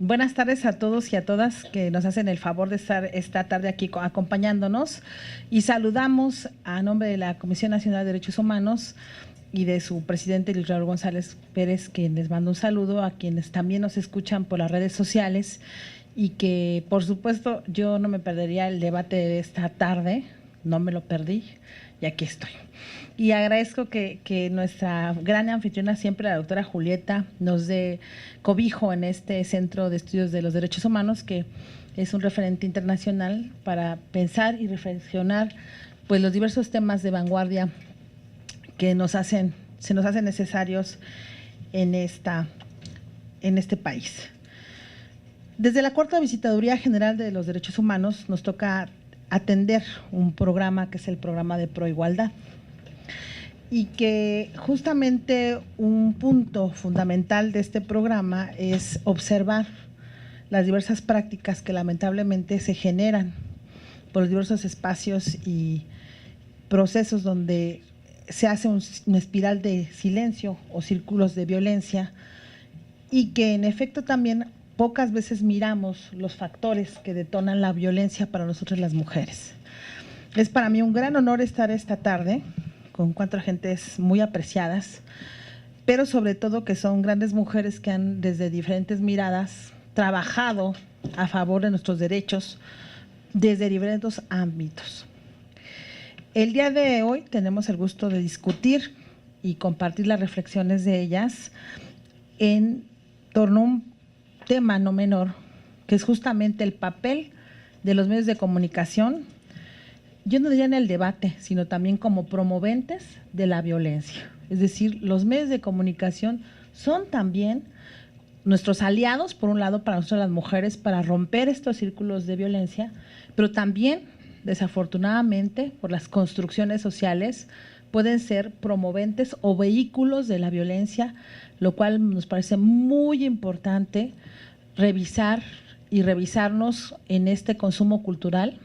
Buenas tardes a todos y a todas que nos hacen el favor de estar esta tarde aquí acompañándonos, y saludamos a nombre de la Comisión Nacional de Derechos Humanos y de su presidente Luis Raúl González Pérez, quien les manda un saludo, a quienes también nos escuchan por las redes sociales, y que por supuesto yo no me perdería el debate de esta tarde, no me lo perdí y aquí estoy. Y agradezco que nuestra gran anfitriona siempre, la doctora Julieta, nos dé cobijo en este Centro de Estudios de los Derechos Humanos, que es un referente internacional para pensar y reflexionar pues los diversos temas de vanguardia que se nos hacen necesarios en este país. Desde la Cuarta Visitaduría General de los Derechos Humanos nos toca atender un programa que es el programa de Proigualdad, y que justamente un punto fundamental de este programa es observar las diversas prácticas que lamentablemente se generan por los diversos espacios y procesos donde se hace una espiral de silencio o círculos de violencia, y que en efecto también pocas veces miramos los factores que detonan la violencia para nosotras las mujeres. Es para mí un gran honor estar esta tarde con 4 gentes muy apreciadas, pero sobre todo que son grandes mujeres que han desde diferentes miradas trabajado a favor de nuestros derechos desde diferentes ámbitos. El día de hoy tenemos el gusto de discutir y compartir las reflexiones de ellas en torno a un tema no menor, que es justamente el papel de los medios de comunicación, yo no diría en el debate, sino también como promoventes de la violencia. Es decir, los medios de comunicación son también nuestros aliados, por un lado, para nosotras las mujeres, para romper estos círculos de violencia, pero también, desafortunadamente, por las construcciones sociales, pueden ser promoventes o vehículos de la violencia, lo cual nos parece muy importante revisar y revisarnos en este consumo cultural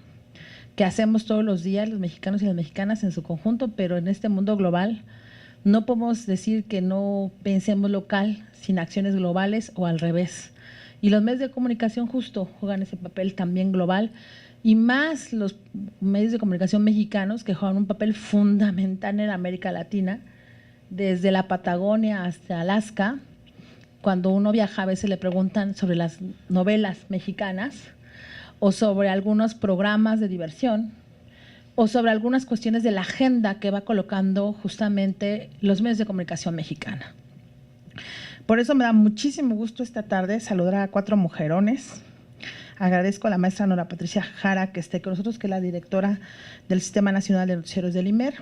que hacemos todos los días los mexicanos y las mexicanas en su conjunto, pero en este mundo global no podemos decir que no pensemos local sin acciones globales o al revés. Y los medios de comunicación justo juegan ese papel también global, y más los medios de comunicación mexicanos, que juegan un papel fundamental en América Latina, desde la Patagonia hasta Alaska. Cuando uno viaja a veces le preguntan sobre las novelas mexicanas, o sobre algunos programas de diversión, o sobre algunas cuestiones de la agenda que va colocando justamente los medios de comunicación mexicana. Por eso me da muchísimo gusto esta tarde saludar a 4 mujerones. Agradezco a la maestra Nora Patricia Jara que esté con nosotros, que es la directora del Sistema Nacional de Noticieros del IMER,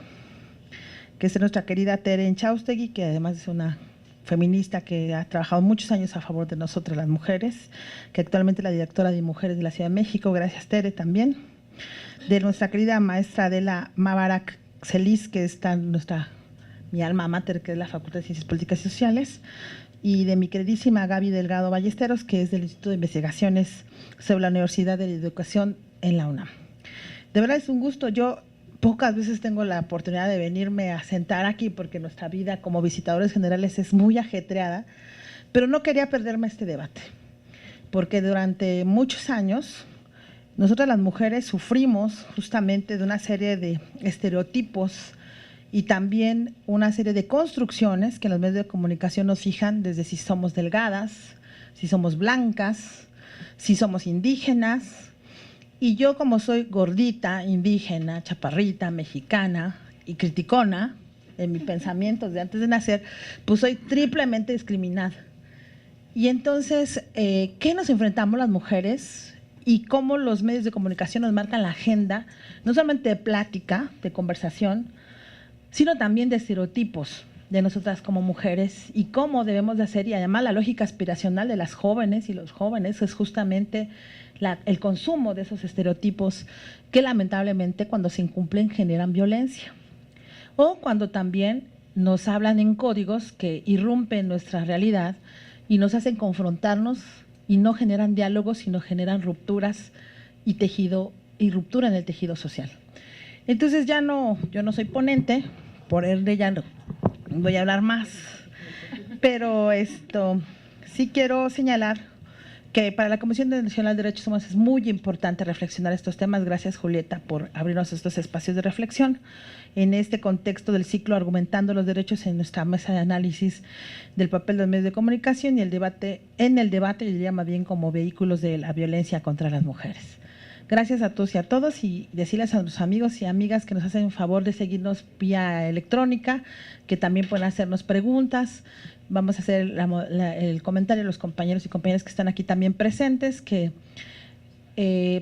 que es nuestra querida Tere Enchaustegui, que además es una feminista que ha trabajado muchos años a favor de nosotras las mujeres, que actualmente es la directora de Mujeres de la Ciudad de México. Gracias, Tere, también. De nuestra querida maestra Adela Mabarak Celis, que está en mi alma mater, que es la Facultad de Ciencias Políticas y Sociales, y de mi queridísima Gaby Delgado Ballesteros, que es del Instituto de Investigaciones sobre la Universidad de la Educación en la UNAM. De verdad es un gusto. Yo pocas veces tengo la oportunidad de venirme a sentar aquí porque nuestra vida como visitadores generales es muy ajetreada, pero no quería perderme este debate, porque durante muchos años nosotras las mujeres sufrimos justamente de una serie de estereotipos y también una serie de construcciones que los medios de comunicación nos fijan, desde si somos delgadas, si somos blancas, si somos indígenas. Y yo, como soy gordita, indígena, chaparrita, mexicana y criticona en mis pensamientos de antes de nacer, pues soy triplemente discriminada. Y entonces, ¿qué nos enfrentamos las mujeres y cómo los medios de comunicación nos marcan la agenda, no solamente de plática, de conversación, sino también de estereotipos de nosotras como mujeres y cómo debemos de hacer? Y además la lógica aspiracional de las jóvenes y los jóvenes es justamente el consumo de esos estereotipos que lamentablemente cuando se incumplen generan violencia, o cuando también nos hablan en códigos que irrumpen nuestra realidad y nos hacen confrontarnos y no generan diálogos, sino generan rupturas y ruptura en el tejido social. Entonces yo no soy ponente, por ende ya no voy a hablar más, pero sí quiero señalar que para la Comisión Nacional de Derechos Humanos es muy importante reflexionar estos temas. Gracias, Julieta, por abrirnos estos espacios de reflexión en este contexto del ciclo Argumentando los Derechos en nuestra mesa de análisis del papel de los medios de comunicación y el debate, yo diría más bien como vehículos de la violencia contra las mujeres. Gracias a todos y a todos, y decirles a nuestros amigos y amigas que nos hacen favor de seguirnos vía electrónica, que también pueden hacernos preguntas. Vamos a hacer el comentario a los compañeros y compañeras que están aquí también presentes, que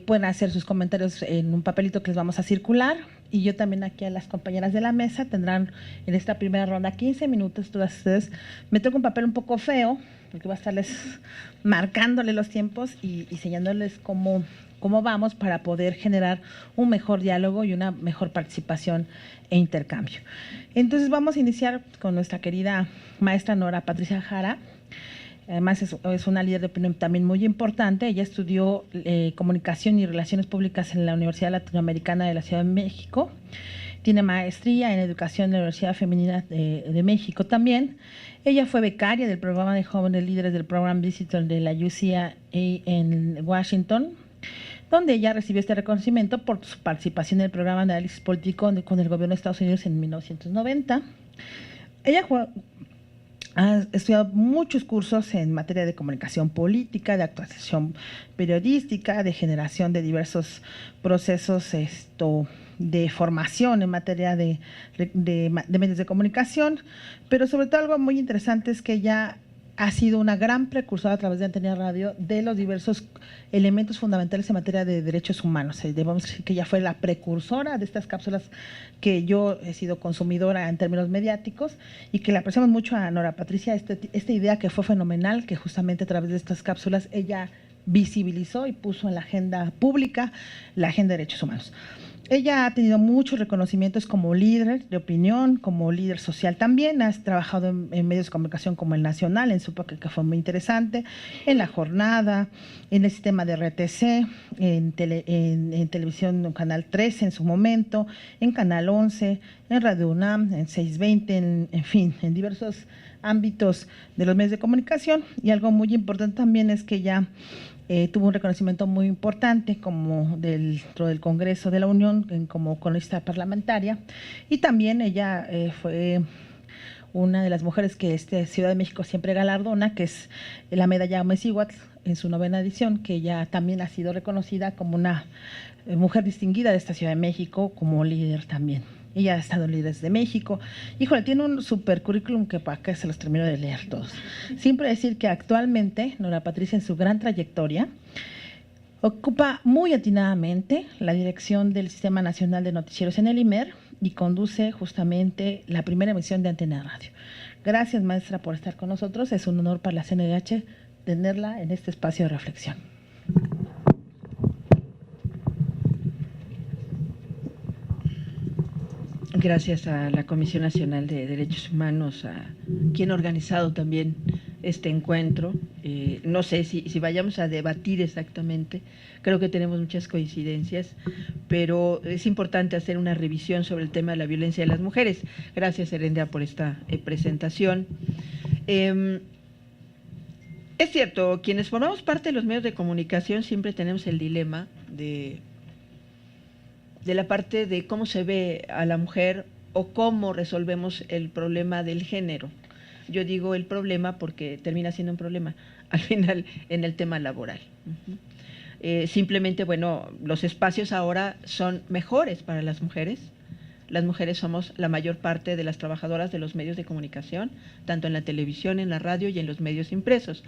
pueden hacer sus comentarios en un papelito que les vamos a circular, y yo también aquí a las compañeras de la mesa tendrán en esta primera ronda 15 minutos todas ustedes. Me toca un papel un poco feo, porque voy a estarles marcándole los tiempos y señalándoles cómo vamos para poder generar un mejor diálogo y una mejor participación e intercambio. Entonces vamos a iniciar con nuestra querida maestra Nora Patricia Jara. Además es una líder de opinión también muy importante. Ella estudió Comunicación y Relaciones Públicas en la Universidad Latinoamericana de la Ciudad de México. Tiene maestría en Educación en la Universidad Femenina de México también. Ella fue becaria del programa de jóvenes líderes del Program Visitor de la UCLA en Washington, donde ella recibió este reconocimiento por su participación en el programa de análisis político con el gobierno de Estados Unidos en 1990. Ella ha estudiado muchos cursos en materia de comunicación política, de actuación periodística, de generación de diversos procesos de formación en materia de medios de comunicación, pero sobre todo algo muy interesante es que ella ha sido una gran precursora a través de Antena Radio de los diversos elementos fundamentales en materia de derechos humanos. Debemos decir que ella fue la precursora de estas cápsulas que yo he sido consumidora en términos mediáticos, y que le apreciamos mucho a Nora Patricia esta idea que fue fenomenal, que justamente a través de estas cápsulas ella visibilizó y puso en la agenda pública la agenda de derechos humanos. Ella ha tenido muchos reconocimientos como líder de opinión, como líder social también. Ha trabajado en medios de comunicación como el Nacional, en su época, que fue muy interesante, en La Jornada, en el sistema de RTC, en televisión, en Canal 13 en su momento, en Canal 11, en Radio UNAM, en 620, en fin, en diversos ámbitos de los medios de comunicación. Y algo muy importante también es que ella tuvo un reconocimiento muy importante como dentro del Congreso de la Unión como cronista parlamentaria, y también ella fue una de las mujeres que Ciudad de México siempre galardona, que es la medalla Gómez Iguatl en su 9ª edición, que ella también ha sido reconocida como una mujer distinguida de esta Ciudad de México, como líder también. Ella ha estado en Líderes de México. Híjole, tiene un super currículum que para que se los termino de leer todos. Siempre decir que actualmente Nora Patricia, en su gran trayectoria, ocupa muy atinadamente la dirección del Sistema Nacional de Noticieros en el IMER y conduce justamente la primera emisión de Antena Radio. Gracias, maestra, por estar con nosotros. Es un honor para la CNDH tenerla en este espacio de reflexión. Gracias a la Comisión Nacional de Derechos Humanos, a quien ha organizado también este encuentro. No sé si vayamos a debatir exactamente, creo que tenemos muchas coincidencias, pero es importante hacer una revisión sobre el tema de la violencia de las mujeres. Gracias, Herendia, por esta presentación. Es cierto, quienes formamos parte de los medios de comunicación siempre tenemos el dilema de la parte de cómo se ve a la mujer o cómo resolvemos el problema del género. Yo digo el problema porque termina siendo un problema al final en el tema laboral. Simplemente, bueno, los espacios ahora son mejores para las mujeres. Las mujeres somos la mayor parte de las trabajadoras de los medios de comunicación, tanto en la televisión, en la radio y en los medios impresos.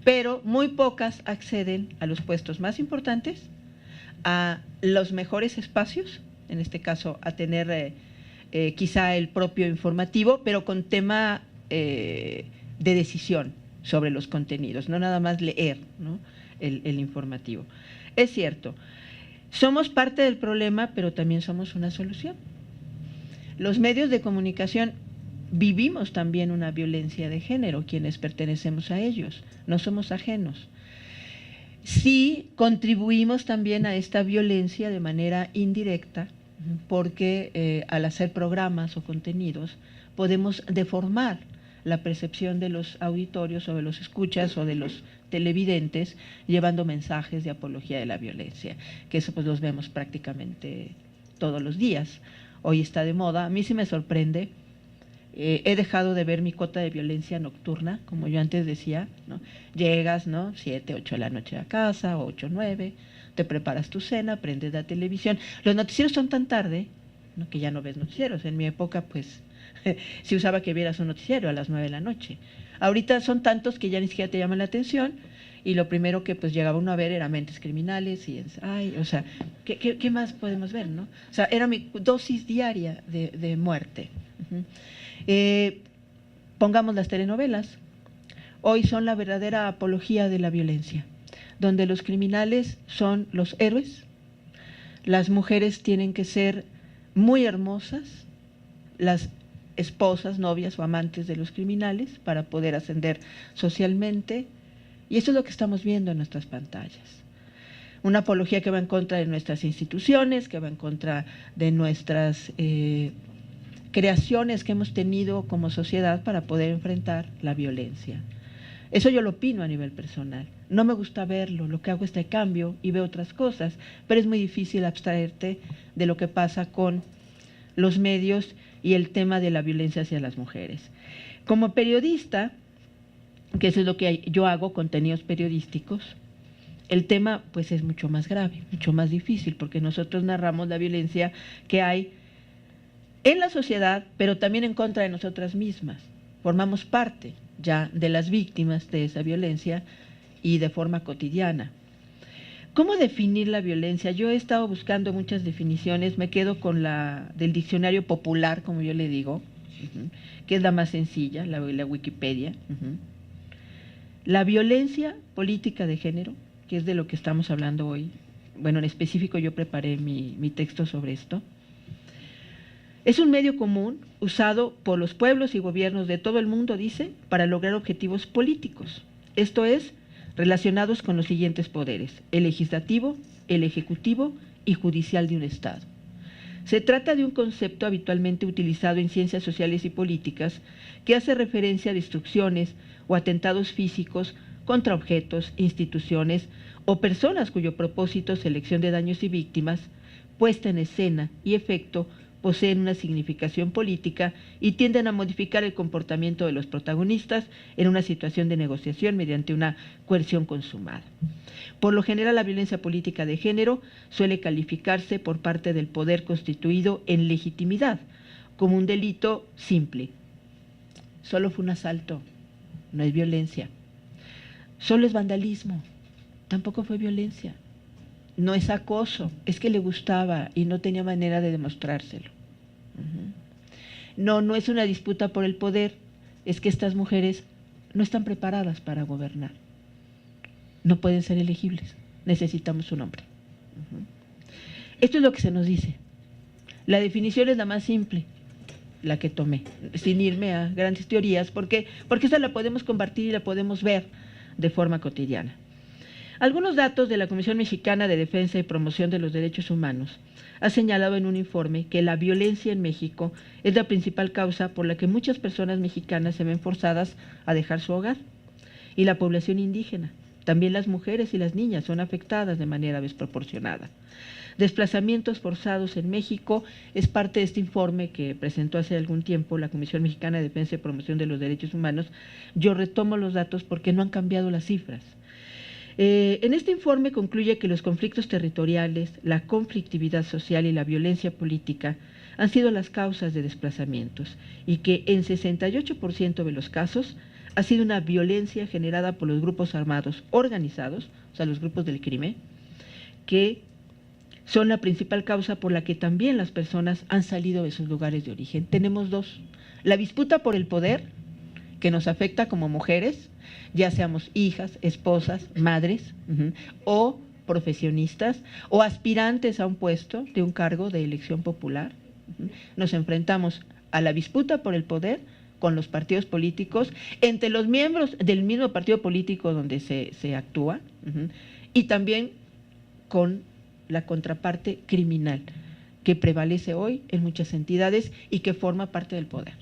Pero muy pocas acceden a los puestos más importantes, a los mejores espacios, en este caso a tener quizá el propio informativo, pero con tema de decisión sobre los contenidos, no nada más leer, ¿no? el informativo. Es cierto, somos parte del problema, pero también somos una solución. Los medios de comunicación vivimos también una violencia de género, quienes pertenecemos a ellos, no somos ajenos. Sí contribuimos también a esta violencia de manera indirecta, porque al hacer programas o contenidos podemos deformar la percepción de los auditorios o de los escuchas o de los televidentes llevando mensajes de apología de la violencia, que eso pues los vemos prácticamente todos los días. Hoy está de moda. A mí sí me sorprende. He dejado de ver mi cota de violencia nocturna, como yo antes decía, ¿no? Llegas, ¿no? 7, 8 de la noche a casa, 8, 9, te preparas tu cena, prendes la televisión. Los noticieros son tan tarde, ¿no?, que ya no ves noticieros. En mi época, pues, se usaba que vieras un noticiero a las 9 de la noche. Ahorita son tantos que ya ni siquiera te llaman la atención, y lo primero que pues llegaba uno a ver era Mentes Criminales, y ay, o sea, ¿qué más podemos ver, no? O sea, era mi dosis diaria de muerte. Pongamos las telenovelas. Hoy son la verdadera apología de la violencia, donde los criminales son los héroes, las mujeres tienen que ser muy hermosas, las esposas, novias o amantes de los criminales para poder ascender socialmente, y eso es lo que estamos viendo en nuestras pantallas. Una apología que va en contra de nuestras instituciones, que va en contra de nuestras creaciones que hemos tenido como sociedad para poder enfrentar la violencia. Eso yo lo opino a nivel personal. No me gusta verlo, lo que hago es de cambio y veo otras cosas, pero es muy difícil abstraerte de lo que pasa con los medios y el tema de la violencia hacia las mujeres. Como periodista, que eso es lo que yo hago, contenidos periodísticos, el tema pues es mucho más grave, mucho más difícil, porque nosotros narramos la violencia que hay en la sociedad, pero también en contra de nosotras mismas. Formamos parte ya de las víctimas de esa violencia y de forma cotidiana. ¿Cómo definir la violencia? Yo he estado buscando muchas definiciones, me quedo con la del diccionario popular, como yo le digo, que es la más sencilla, la Wikipedia. La violencia política de género, que es de lo que estamos hablando hoy, bueno, en específico yo preparé mi texto sobre esto, es un medio común usado por los pueblos y gobiernos de todo el mundo, dice, para lograr objetivos políticos. Esto es, relacionados con los siguientes poderes: el legislativo, el ejecutivo y judicial de un Estado. Se trata de un concepto habitualmente utilizado en ciencias sociales y políticas que hace referencia a destrucciones o atentados físicos contra objetos, instituciones o personas cuyo propósito, selección de daños y víctimas, puesta en escena y efecto, poseen una significación política y tienden a modificar el comportamiento de los protagonistas en una situación de negociación mediante una coerción consumada. Por lo general, la violencia política de género suele calificarse por parte del poder constituido en legitimidad como un delito simple. Solo fue un asalto, no es violencia. Solo es vandalismo, tampoco fue violencia. No es acoso, es que le gustaba y no tenía manera de demostrárselo. No es una disputa por el poder, es que estas mujeres no están preparadas para gobernar. No pueden ser elegibles, necesitamos un hombre. Esto es lo que se nos dice. La definición es la más simple, la que tomé, sin irme a grandes teorías, porque esa la podemos compartir y la podemos ver de forma cotidiana. Algunos datos de la Comisión Mexicana de Defensa y Promoción de los Derechos Humanos ha señalado en un informe que la violencia en México es la principal causa por la que muchas personas mexicanas se ven forzadas a dejar su hogar, y la población indígena. También las mujeres y las niñas son afectadas de manera desproporcionada. Desplazamientos forzados en México es parte de este informe que presentó hace algún tiempo la Comisión Mexicana de Defensa y Promoción de los Derechos Humanos. Yo retomo los datos porque no han cambiado las cifras. En este informe concluye que los conflictos territoriales, la conflictividad social y la violencia política han sido las causas de desplazamientos y que en 68% de los casos ha sido una violencia generada por los grupos armados organizados, o sea, los grupos del crimen, que son la principal causa por la que también las personas han salido de sus lugares de origen. Tenemos dos: la disputa por el poder, que nos afecta como mujeres, ya seamos hijas, esposas, madres, o profesionistas, o aspirantes a un puesto de un cargo de elección popular. Nos enfrentamos a la disputa por el poder con los partidos políticos, entre los miembros del mismo partido político donde se actúa, y también con la contraparte criminal que prevalece hoy en muchas entidades y que forma parte del poder.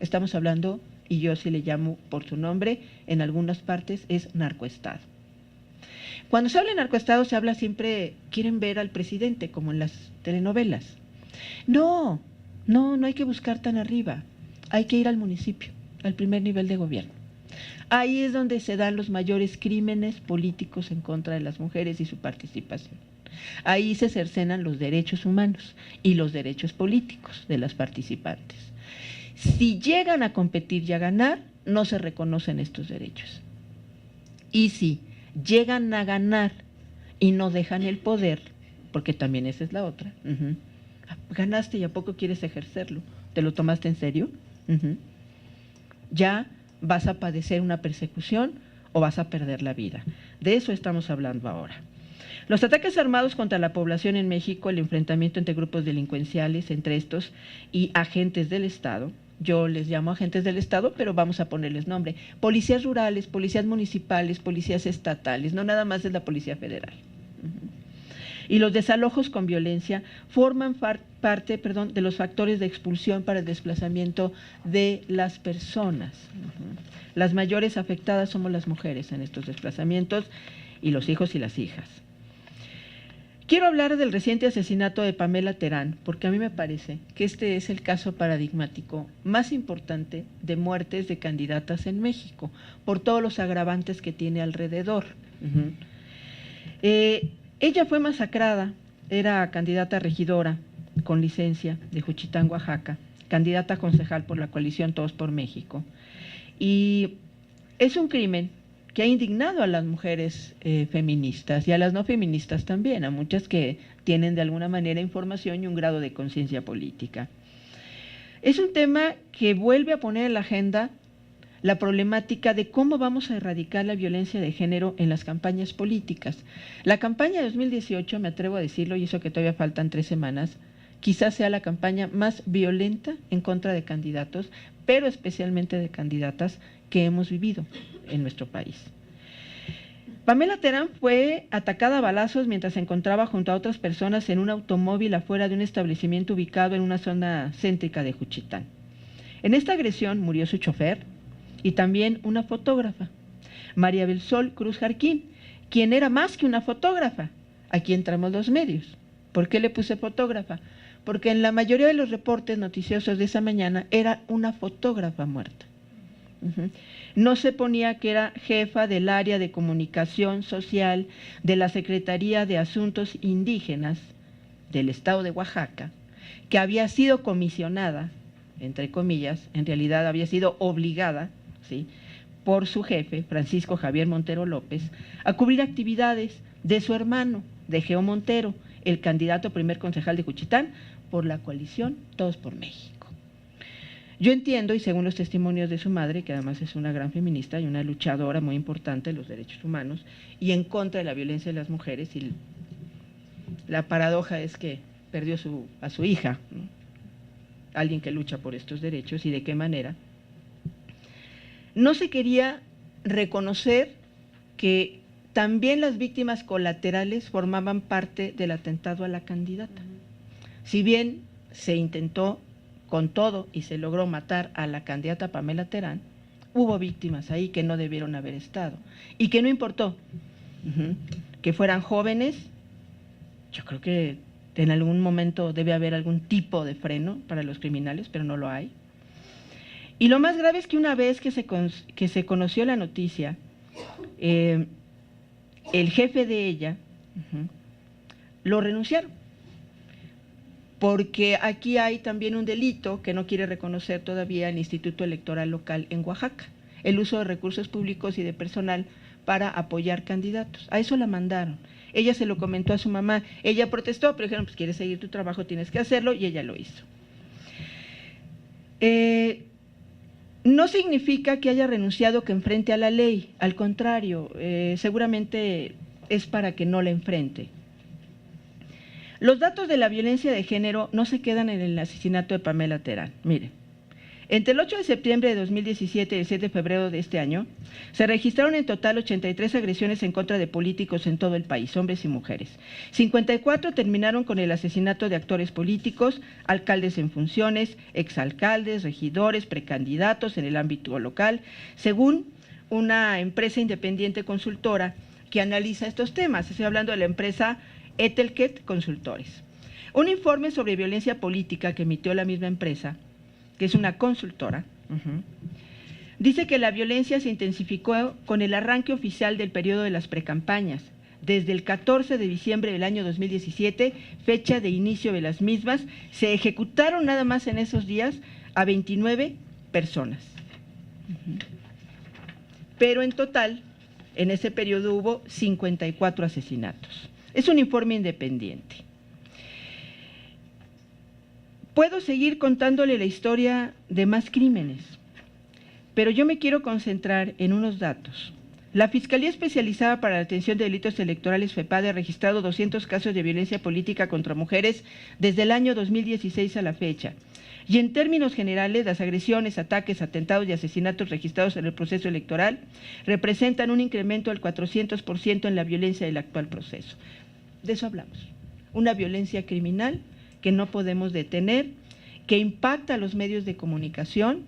Estamos hablando, y yo sí le llamo por su nombre, en algunas partes es narcoestado. Cuando se habla de narcoestado se habla siempre, quieren ver al presidente, como en las telenovelas. No hay que buscar tan arriba, hay que ir al municipio, al primer nivel de gobierno. Ahí es donde se dan los mayores crímenes políticos en contra de las mujeres y su participación. Ahí se cercenan los derechos humanos y los derechos políticos de las participantes. Si llegan a competir y a ganar, no se reconocen estos derechos. Y si llegan a ganar y no dejan el poder, porque también esa es la otra, ganaste y a poco quieres ejercerlo, ¿te lo tomaste en serio? Ya vas a padecer una persecución o vas a perder la vida. De eso estamos hablando ahora. Los ataques armados contra la población en México, el enfrentamiento entre grupos delincuenciales, entre estos y agentes del Estado, yo les llamo agentes del Estado, pero vamos a ponerles nombre, policías rurales, policías municipales, policías estatales, no nada más es la Policía Federal. Y los desalojos con violencia forman parte de los factores de expulsión para el desplazamiento de las personas. Las mayores afectadas somos las mujeres en estos desplazamientos y los hijos y las hijas. Quiero hablar del reciente asesinato de Pamela Terán, porque a mí me parece que este es el caso paradigmático más importante de muertes de candidatas en México, por todos los agravantes que tiene alrededor. Ella fue masacrada, era candidata a regidora con licencia de Juchitán, Oaxaca, candidata a concejal por la coalición Todos por México. Y es un crimen que ha indignado a las mujeres feministas y a las no feministas también, a muchas que tienen de alguna manera información y un grado de conciencia política. Es un tema que vuelve a poner en la agenda la problemática de cómo vamos a erradicar la violencia de género en las campañas políticas. La campaña de 2018, me atrevo a decirlo, y eso que todavía faltan 3 semanas, quizás sea la campaña más violenta en contra de candidatos, pero especialmente de candidatas que hemos vivido en nuestro país. Pamela Terán fue atacada a balazos mientras se encontraba junto a otras personas en un automóvil afuera de un establecimiento ubicado en una zona céntrica de Juchitán. En esta agresión murió su chofer y también una fotógrafa, María del Sol Cruz Jarquín, quien era más que una fotógrafa. Aquí entramos los medios. ¿Por qué le puse fotógrafa? Porque en la mayoría de los reportes noticiosos de esa mañana era una fotógrafa muerta. No se ponía que era jefa del área de comunicación social de la Secretaría de Asuntos Indígenas del Estado de Oaxaca, que había sido comisionada, entre comillas, en realidad había sido obligada, ¿sí?, por su jefe, Francisco Javier Montero López, a cubrir actividades de su hermano, de Geo Montero, el candidato a primer concejal de Juchitán, por la coalición Todos por México. Yo entiendo, y según los testimonios de su madre, que además es una gran feminista y una luchadora muy importante de los derechos humanos y en contra de la violencia de las mujeres, y la paradoja es que perdió a su hija, ¿no?, alguien que lucha por estos derechos, y de qué manera. No se quería reconocer que también las víctimas colaterales formaban parte del atentado a la candidata. Si bien se intentó con todo y se logró matar a la candidata Pamela Terán, hubo víctimas ahí que no debieron haber estado y que no importó que fueran jóvenes. Yo creo que en algún momento debe haber algún tipo de freno para los criminales, pero no lo hay. Y lo más grave es que una vez que se conoció la noticia, el jefe de ella lo renunciaron, porque aquí hay también un delito que no quiere reconocer todavía el Instituto Electoral Local en Oaxaca, el uso de recursos públicos y de personal para apoyar candidatos. A eso la mandaron. Ella se lo comentó a su mamá, ella protestó, pero dijeron, pues quieres seguir tu trabajo, tienes que hacerlo, y ella lo hizo. No significa que haya renunciado que enfrente a la ley, al contrario, seguramente es para que no la enfrente. Los datos de la violencia de género no se quedan en el asesinato de Pamela Terán. Mire, entre el 8 de septiembre de 2017 y el 7 de febrero de este año, se registraron en total 83 agresiones en contra de políticos en todo el país, hombres y mujeres. 54 terminaron con el asesinato de actores políticos, alcaldes en funciones, exalcaldes, regidores, precandidatos en el ámbito local, según una empresa independiente consultora que analiza estos temas. Estoy hablando de la empresa Etelket Consultores. Un informe sobre violencia política que emitió la misma empresa, que es una consultora, dice que la violencia se intensificó con el arranque oficial del periodo de las precampañas, desde el 14 de diciembre del año 2017, fecha de inicio de las mismas. Se ejecutaron nada más en esos días a 29 personas. Pero en total, en ese periodo hubo 54 asesinatos. Es un informe independiente. Puedo seguir contándole la historia de más crímenes, pero yo me quiero concentrar en unos datos. La Fiscalía Especializada para la Atención de Delitos Electorales, FEPADE, ha registrado 200 casos de violencia política contra mujeres desde el año 2016 a la fecha. Y en términos generales, las agresiones, ataques, atentados y asesinatos registrados en el proceso electoral representan un incremento del 400% en la violencia del actual proceso. De eso hablamos. Una violencia criminal que no podemos detener, que impacta a los medios de comunicación.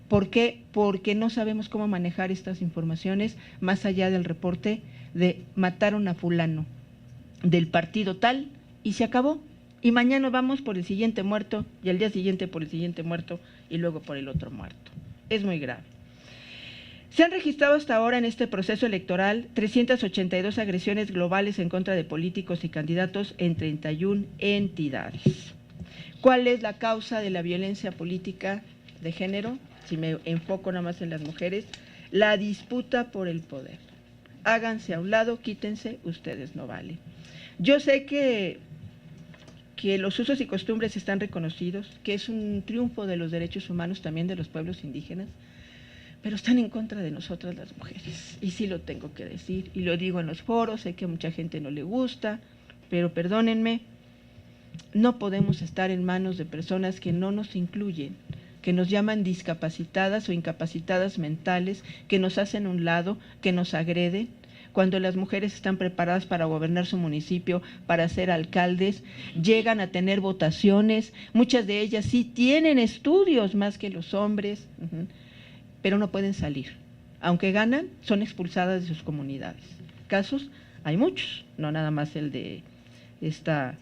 ¿Por qué? Porque no sabemos cómo manejar estas informaciones más allá del reporte de mataron a fulano del partido tal y se acabó. Y mañana vamos por el siguiente muerto y al día siguiente por el siguiente muerto y luego por el otro muerto. Es muy grave. Se han registrado hasta ahora en este proceso electoral 382 agresiones globales en contra de políticos y candidatos en 31 entidades. ¿Cuál es la causa de la violencia política de género? Si me enfoco nada más en las mujeres, la disputa por el poder. Háganse a un lado, quítense, ustedes no valen. Yo sé que los usos y costumbres están reconocidos, que es un triunfo de los derechos humanos también de los pueblos indígenas, pero están en contra de nosotras las mujeres. Y sí lo tengo que decir, y lo digo en los foros, sé que a mucha gente no le gusta, pero perdónenme, no podemos estar en manos de personas que no nos incluyen, que nos llaman discapacitadas o incapacitadas mentales, que nos hacen a un lado, que nos agreden, cuando las mujeres están preparadas para gobernar su municipio, para ser alcaldes, llegan a tener votaciones, muchas de ellas sí tienen estudios más que los hombres, pero no pueden salir. Aunque ganan, son expulsadas de sus comunidades. Casos hay muchos, no nada más el de esta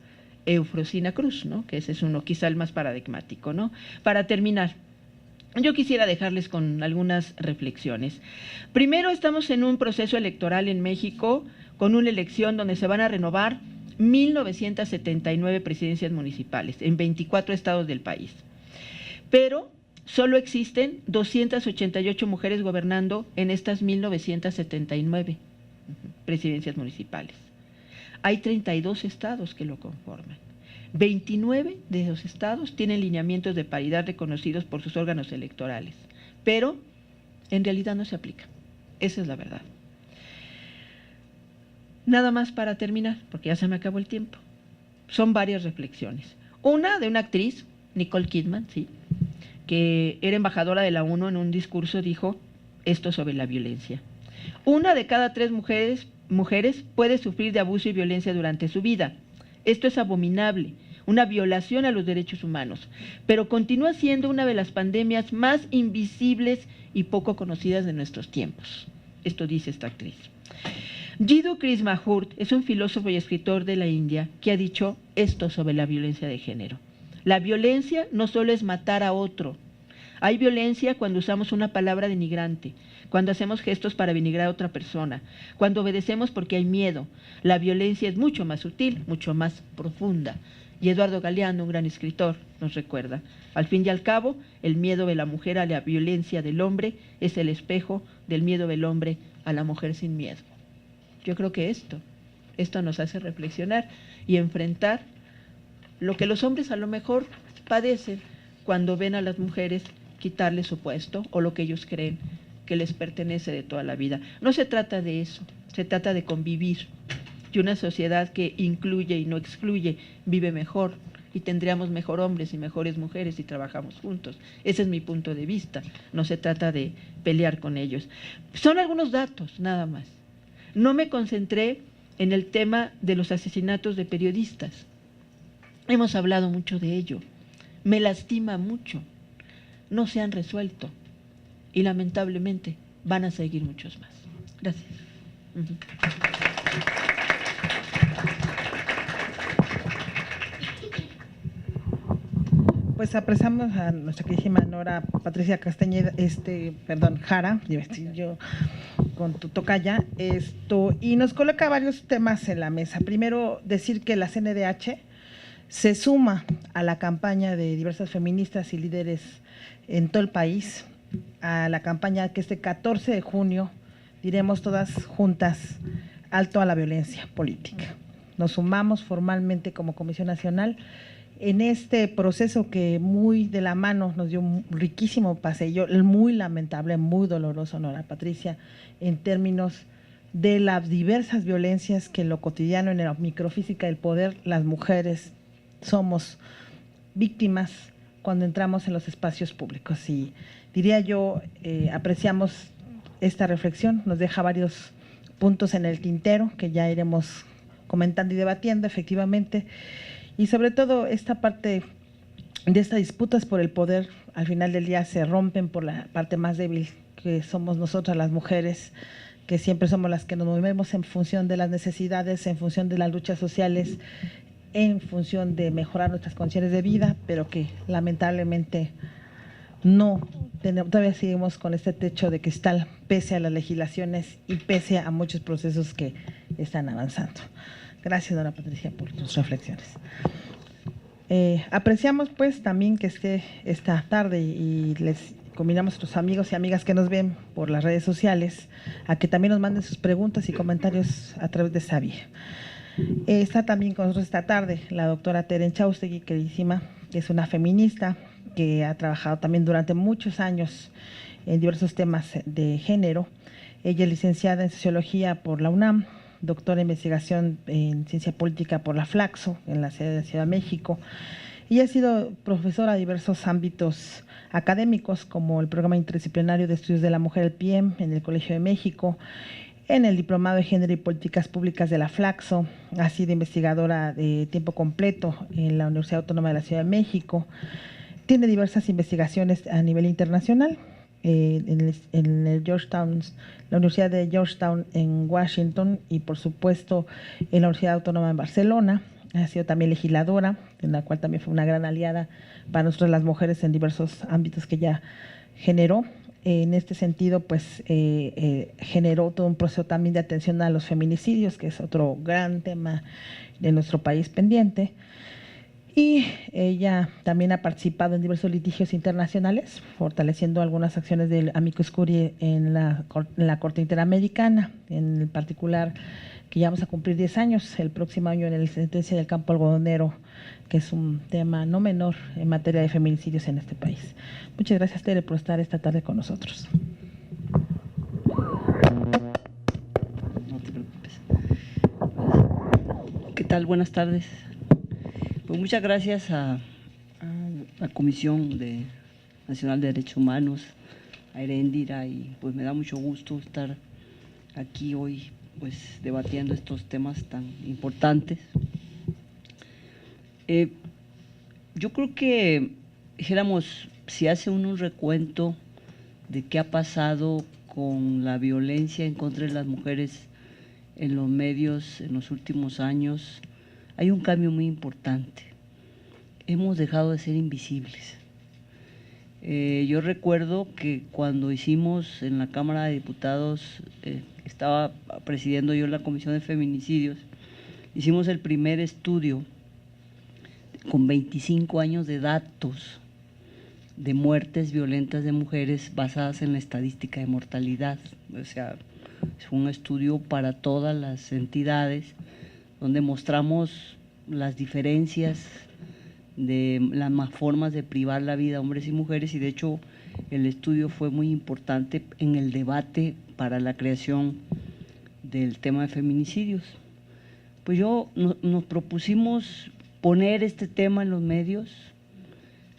Eufrosina Cruz, ¿no? Que ese es uno quizá el más paradigmático, ¿no? Para terminar, yo quisiera dejarles con algunas reflexiones. Primero, estamos en un proceso electoral en México con una elección donde se van a renovar 1,979 presidencias municipales en 24 estados del país. Pero solo existen 288 mujeres gobernando en estas 1,979 presidencias municipales. Hay 32 estados que lo conforman. 29 de esos estados tienen lineamientos de paridad reconocidos por sus órganos electorales, pero en realidad no se aplica. Esa es la verdad. Nada más para terminar, porque ya se me acabó el tiempo. Son varias reflexiones. Una de una actriz, Nicole Kidman, ¿sí?, que era embajadora de la ONU, en un discurso dijo esto sobre la violencia. 1 de cada 3 mujeres puede sufrir de abuso y violencia durante su vida. Esto es abominable, una violación a los derechos humanos, pero continúa siendo una de las pandemias más invisibles y poco conocidas de nuestros tiempos. Esto dice esta actriz. Jiddu Krishnamurti es un filósofo y escritor de la India que ha dicho esto sobre la violencia de género. La violencia no solo es matar a otro. Hay violencia cuando usamos una palabra denigrante, cuando hacemos gestos para denigrar a otra persona, cuando obedecemos porque hay miedo. La violencia es mucho más sutil, mucho más profunda. Y Eduardo Galeano, un gran escritor, nos recuerda: al fin y al cabo, el miedo de la mujer a la violencia del hombre es el espejo del miedo del hombre a la mujer sin miedo. Yo creo que esto nos hace reflexionar y enfrentar lo que los hombres a lo mejor padecen cuando ven a las mujeres quitarles su puesto o lo que ellos creen que les pertenece de toda la vida. No se trata de eso, se trata de convivir. Y una sociedad que incluye y no excluye vive mejor, y tendríamos mejor hombres y mejores mujeres si trabajamos juntos. Ese es mi punto de vista. No se trata de pelear con ellos. Son algunos datos, nada más. No me concentré en el tema de los asesinatos de periodistas. Hemos hablado mucho de ello. Me lastima mucho. No se han resuelto. Y lamentablemente van a seguir muchos más. Gracias. Pues apresamos a nuestra queridísima Nora Patricia Castañeda, Jara, iba a decir yo con tu tocaya, y nos coloca varios temas en la mesa. Primero, decir que la CNDH se suma a la campaña de diversas feministas y líderes en todo el país, a la campaña que este 14 de junio diremos todas juntas alto a la violencia política. Nos sumamos formalmente como Comisión Nacional en este proceso que muy de la mano nos dio un riquísimo paseo, muy lamentable, muy doloroso, Nora Patricia, en términos de las diversas violencias que en lo cotidiano, en la microfísica del poder, las mujeres somos víctimas cuando entramos en los espacios públicos. Y diría yo, apreciamos esta reflexión, nos deja varios puntos en el tintero que ya iremos comentando y debatiendo efectivamente, y sobre todo esta parte de estas disputas por el poder, al final del día se rompen por la parte más débil que somos nosotras las mujeres, que siempre somos las que nos movemos en función de las necesidades, en función de las luchas sociales, en función de mejorar nuestras condiciones de vida, pero que lamentablemente no tenemos, todavía seguimos con este techo de cristal, pese a las legislaciones y pese a muchos procesos que están avanzando. Gracias, Nora Patricia, por tus reflexiones. Apreciamos pues también que esté esta tarde y les combinamos a nuestros amigos y amigas que nos ven por las redes sociales a que también nos manden sus preguntas y comentarios a través de esa vía. Está también con nosotros esta tarde la doctora Teren Chaustegui, queridísima, que es una feminista que ha trabajado también durante muchos años en diversos temas de género. Ella es licenciada en Sociología por la UNAM, doctora en Investigación en Ciencia Política por la Flaxo, en la sede de Ciudad de México, y ha sido profesora de diversos ámbitos académicos, como el Programa Interdisciplinario de Estudios de la Mujer, el PIEM, en el Colegio de México, en el Diplomado de Género y Políticas Públicas de la Flaxo, ha sido investigadora de tiempo completo en la Universidad Autónoma de la Ciudad de México, tiene diversas investigaciones a nivel internacional, en el Georgetown, la Universidad de Georgetown en Washington y por supuesto en la Universidad Autónoma de Barcelona. Ha sido también legisladora, en la cual también fue una gran aliada para nosotros las mujeres en diversos ámbitos que ella generó. En este sentido, pues generó todo un proceso también de atención a los feminicidios, que es otro gran tema de nuestro país pendiente. Y ella también ha participado en diversos litigios internacionales, fortaleciendo algunas acciones del Amicus Curiae en la Corte Interamericana, en particular que ya vamos a cumplir 10 años el próximo año en la sentencia del campo algodonero, que es un tema no menor en materia de feminicidios en este país. Muchas gracias, Tere, por estar esta tarde con nosotros. No te preocupes. ¿Qué tal? Buenas tardes. Pues muchas gracias a la Comisión Nacional de Derechos Humanos, a Erendira, y pues me da mucho gusto estar aquí hoy pues debatiendo estos temas tan importantes. Yo creo que, dijéramos, si hace uno un recuento de qué ha pasado con la violencia en contra de las mujeres en los medios en los últimos años, hay un cambio muy importante. Hemos dejado de ser invisibles. Yo recuerdo que cuando hicimos en la Cámara de Diputados, estaba presidiendo yo la Comisión de Feminicidios, hicimos el primer estudio con 25 años de datos de muertes violentas de mujeres basadas en la estadística de mortalidad. O sea, es un estudio para todas las entidades donde mostramos las diferencias de las más formas de privar la vida a hombres y mujeres, y de hecho el estudio fue muy importante en el debate para la creación del tema de feminicidios. Pues nos propusimos poner este tema en los medios,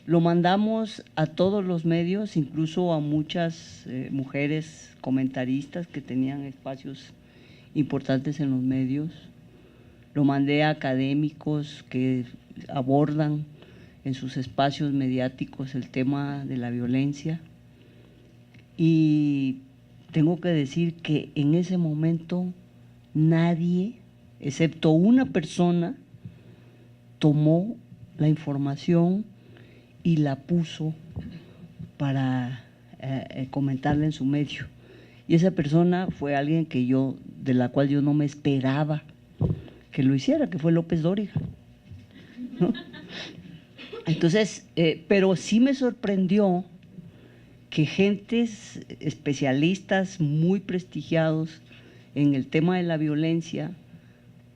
lo mandamos a todos los medios, incluso a muchas mujeres comentaristas que tenían espacios importantes en los medios. Lo mandé a académicos que abordan en sus espacios mediáticos el tema de la violencia. Y tengo que decir que en ese momento nadie, excepto una persona, tomó la información y la puso para comentarla en su medio. Y esa persona fue alguien de la cual yo no me esperaba que lo hiciera, que fue López Dóriga, ¿no? Entonces, pero sí me sorprendió que gentes especialistas muy prestigiados en el tema de la violencia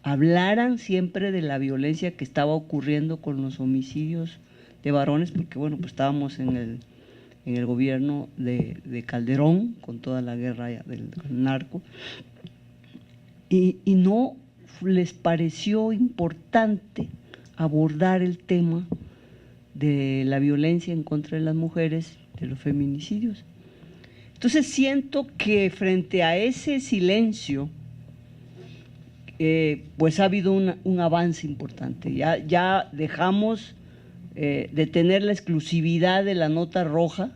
hablaran siempre de la violencia que estaba ocurriendo con los homicidios de varones, porque bueno, pues estábamos en el gobierno de Calderón, con toda la guerra del narco, y no les pareció importante abordar el tema de la violencia en contra de las mujeres, de los feminicidios. Entonces siento que frente a ese silencio, pues ha habido un avance importante. Ya dejamos de tener la exclusividad de la nota roja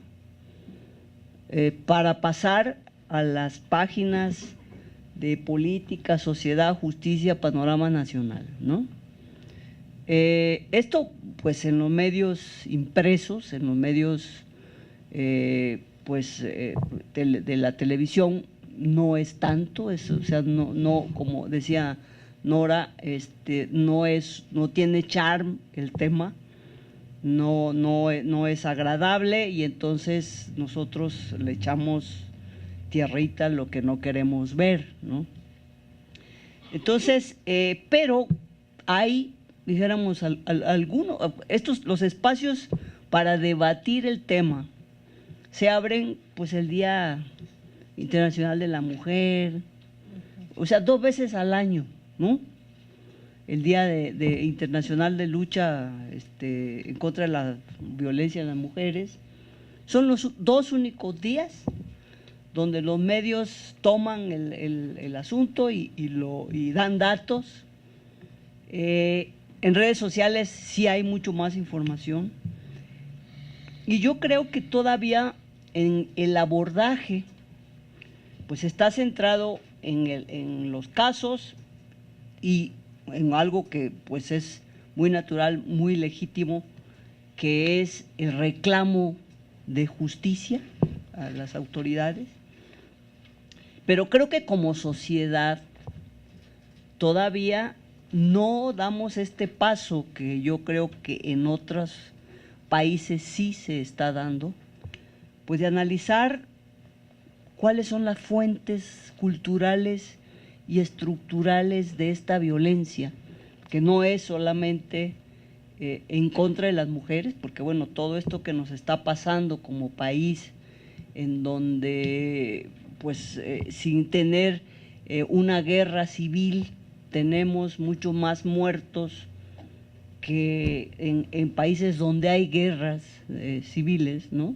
para pasar a las páginas de política, sociedad, justicia, panorama nacional, ¿no? Esto, pues, en los medios impresos, en los medios, de la televisión, no es tanto, o sea, no, como decía Nora, no tiene charm el tema, no es agradable, y entonces nosotros le echamos tierrita a lo que no queremos ver, ¿no? Entonces, pero hay, dijéramos, los espacios para debatir el tema se abren, pues, el Día Internacional de la Mujer, o sea, 2 veces al año, ¿no? El Día Internacional de Lucha en contra de la violencia en las mujeres. Son los 2 únicos días donde los medios toman el asunto y dan datos. En redes sociales sí hay mucho más información. Y yo creo que todavía en el abordaje, pues está centrado en los casos y en algo que pues es muy natural, muy legítimo, que es el reclamo de justicia a las autoridades. Pero creo que como sociedad todavía no damos este paso que yo creo que en otros países sí se está dando, pues de analizar cuáles son las fuentes culturales y estructurales de esta violencia, que no es solamente en contra de las mujeres, porque bueno, todo esto que nos está pasando como país, en donde pues sin tener una guerra civil, tenemos mucho más muertos que en países donde hay guerras civiles, ¿no?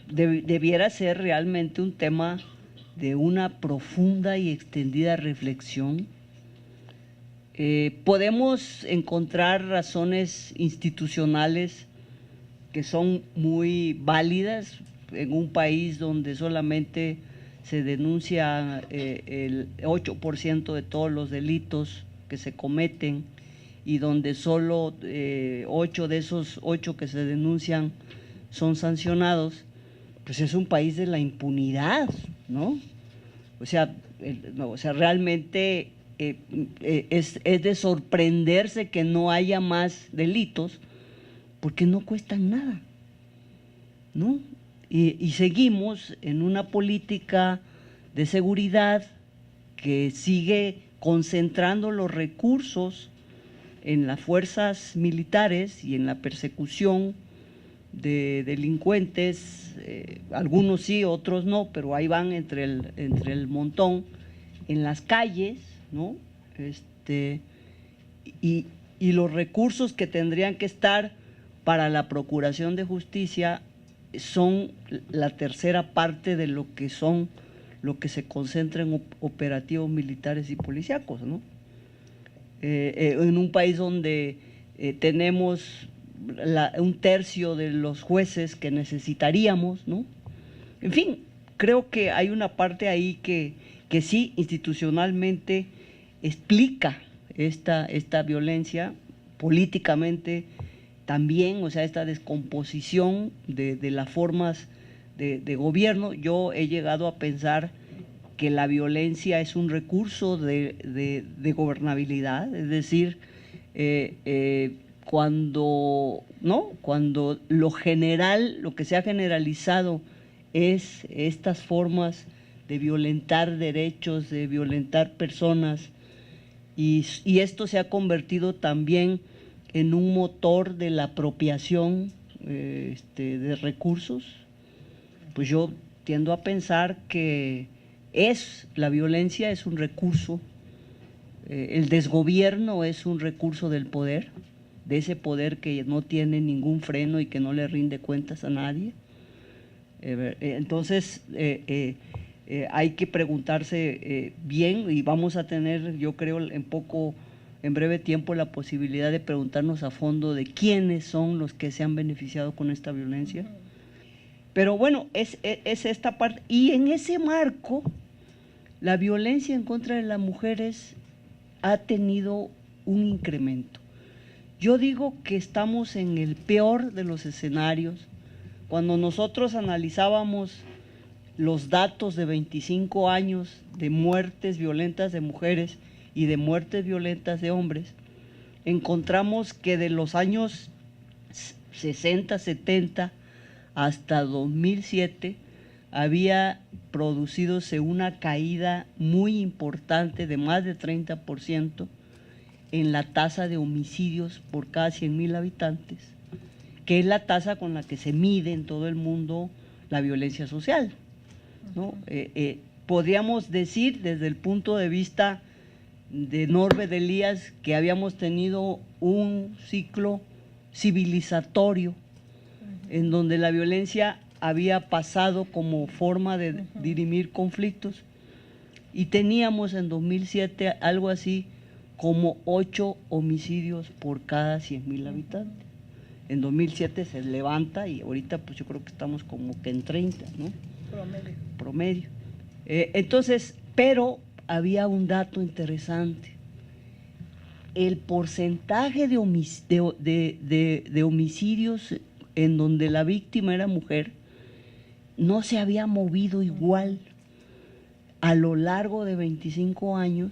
Debiera ser realmente un tema de una profunda y extendida reflexión. Podemos encontrar razones institucionales que son muy válidas en un país donde solamente se denuncia el 8% de todos los delitos que se cometen y donde solo 8 de esos 8 que se denuncian son sancionados, pues es un país de la impunidad, ¿no? O sea, realmente es de sorprenderse que no haya más delitos porque no cuestan nada, ¿no? Y seguimos en una política de seguridad que sigue concentrando los recursos en las fuerzas militares y en la persecución de delincuentes, algunos sí, otros no, pero ahí van entre el montón, en las calles, ¿no? Y los recursos que tendrían que estar para la procuración de justicia son la tercera parte de lo que se concentra en operativos militares y policíacos, ¿no? En un país donde tenemos un tercio de los jueces que necesitaríamos, ¿no? En fin, creo que hay una parte ahí que sí institucionalmente explica esta violencia, políticamente también, o sea, esta descomposición de las formas de gobierno. Yo he llegado a pensar que la violencia es un recurso de gobernabilidad, es decir, cuando lo general, lo que se ha generalizado es estas formas de violentar derechos, de violentar personas, y esto se ha convertido también en un motor de la apropiación de recursos. Pues yo tiendo a pensar que la violencia es un recurso, el desgobierno es un recurso del poder, de ese poder que no tiene ningún freno y que no le rinde cuentas a nadie. Entonces, hay que preguntarse bien, y vamos a tener, yo creo, en breve tiempo, la posibilidad de preguntarnos a fondo de quiénes son los que se han beneficiado con esta violencia. Pero bueno, es esta parte. Y en ese marco, la violencia en contra de las mujeres ha tenido un incremento. Yo digo que estamos en el peor de los escenarios. Cuando nosotros analizábamos los datos de 25 años de muertes violentas de mujeres y de muertes violentas de hombres, encontramos que de los años 60, 70 hasta 2007 había producidose una caída muy importante de más de 30% en la tasa de homicidios por cada 100,000 habitantes, que es la tasa con la que se mide en todo el mundo la violencia social, ¿no? Podríamos decir, desde el punto de vista de Norbert Elias, que habíamos tenido un ciclo civilizatorio en donde la violencia había pasado como forma de dirimir conflictos, y teníamos en 2007 algo así como 8 homicidios por cada 100,000 habitantes. En 2007 se levanta y ahorita pues yo creo que estamos como que en 30, ¿no? Promedio. Entonces, pero había un dato interesante. El porcentaje de homicidios en donde la víctima era mujer no se había movido igual a lo largo de 25 años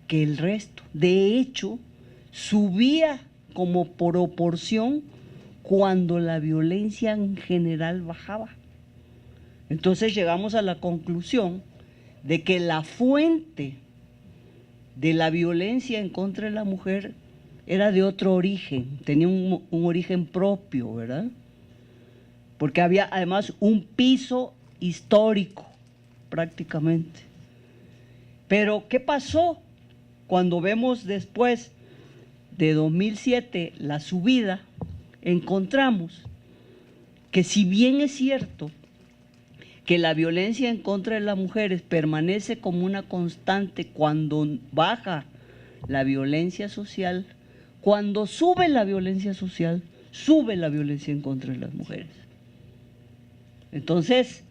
que el resto. De hecho, subía como proporción cuando la violencia en general bajaba. Entonces llegamos a la conclusión de que la fuente de la violencia en contra de la mujer era de otro origen, tenía un origen propio, ¿verdad? Porque había además un piso histórico prácticamente. Pero ¿qué pasó cuando vemos después de 2007 la subida? Encontramos que, si bien es cierto que la violencia en contra de las mujeres permanece como una constante cuando baja la violencia social, cuando sube la violencia social, sube la violencia en contra de las mujeres. Entonces,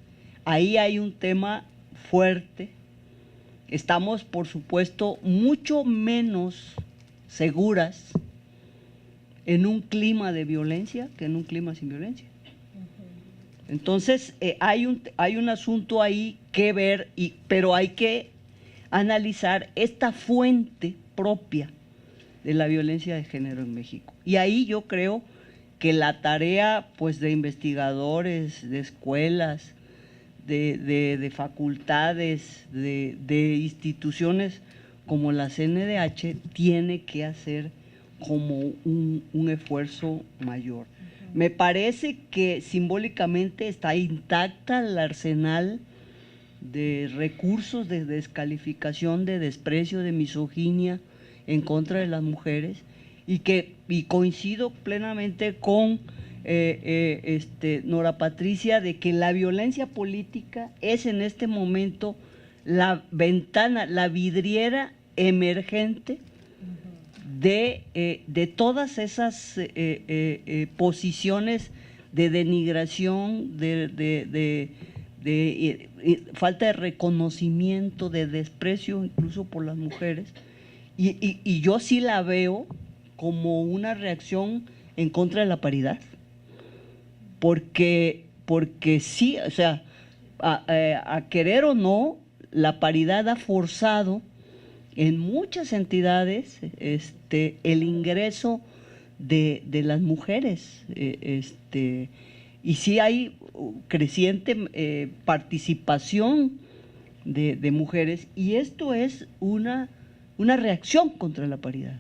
ahí hay un tema fuerte. Estamos, por supuesto, mucho menos seguras en un clima de violencia que en un clima sin violencia. Entonces, hay un asunto ahí que ver, pero hay que analizar esta fuente propia de la violencia de género en México. Y ahí yo creo que la tarea, pues, de investigadores, de escuelas, de facultades, de instituciones como la CNDH, tiene que hacer como un esfuerzo mayor. Me parece que simbólicamente está intacta el arsenal de recursos de descalificación, de desprecio, de misoginia en contra de las mujeres, y coincido plenamente con Nora Patricia, de que la violencia política es en este momento la ventana, la vidriera emergente de todas esas posiciones de denigración, de falta de reconocimiento, de desprecio incluso por las mujeres. Y yo sí la veo como una reacción en contra de la paridad, porque sí, o sea, a querer o no, la paridad ha forzado en muchas entidades el ingreso de las mujeres, y sí hay creciente participación de mujeres, y esto es una reacción contra la paridad,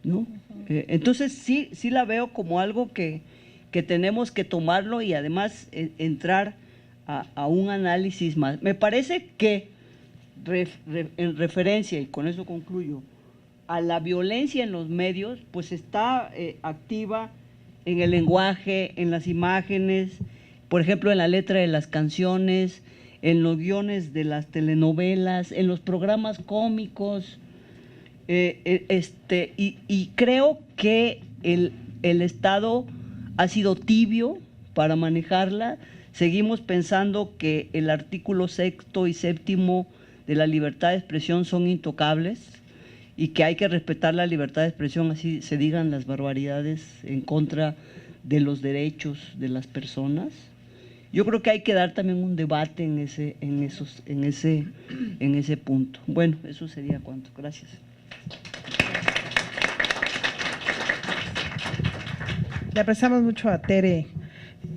¿no? Entonces sí la veo como algo que tenemos que tomarlo y además entrar a un análisis más. Me parece que en referencia, y con eso concluyo, a la violencia en los medios, pues está activa en el lenguaje, en las imágenes, por ejemplo, en la letra de las canciones, en los guiones de las telenovelas, en los programas cómicos, y creo que el Estado ha sido tibio para manejarla. Seguimos pensando que el artículo 6º y 7º de la libertad de expresión son intocables y que hay que respetar la libertad de expresión, así se digan las barbaridades en contra de los derechos de las personas. Yo creo que hay que dar también un debate en ese punto. Bueno, eso sería cuanto. Gracias. Le apreciamos mucho a Tere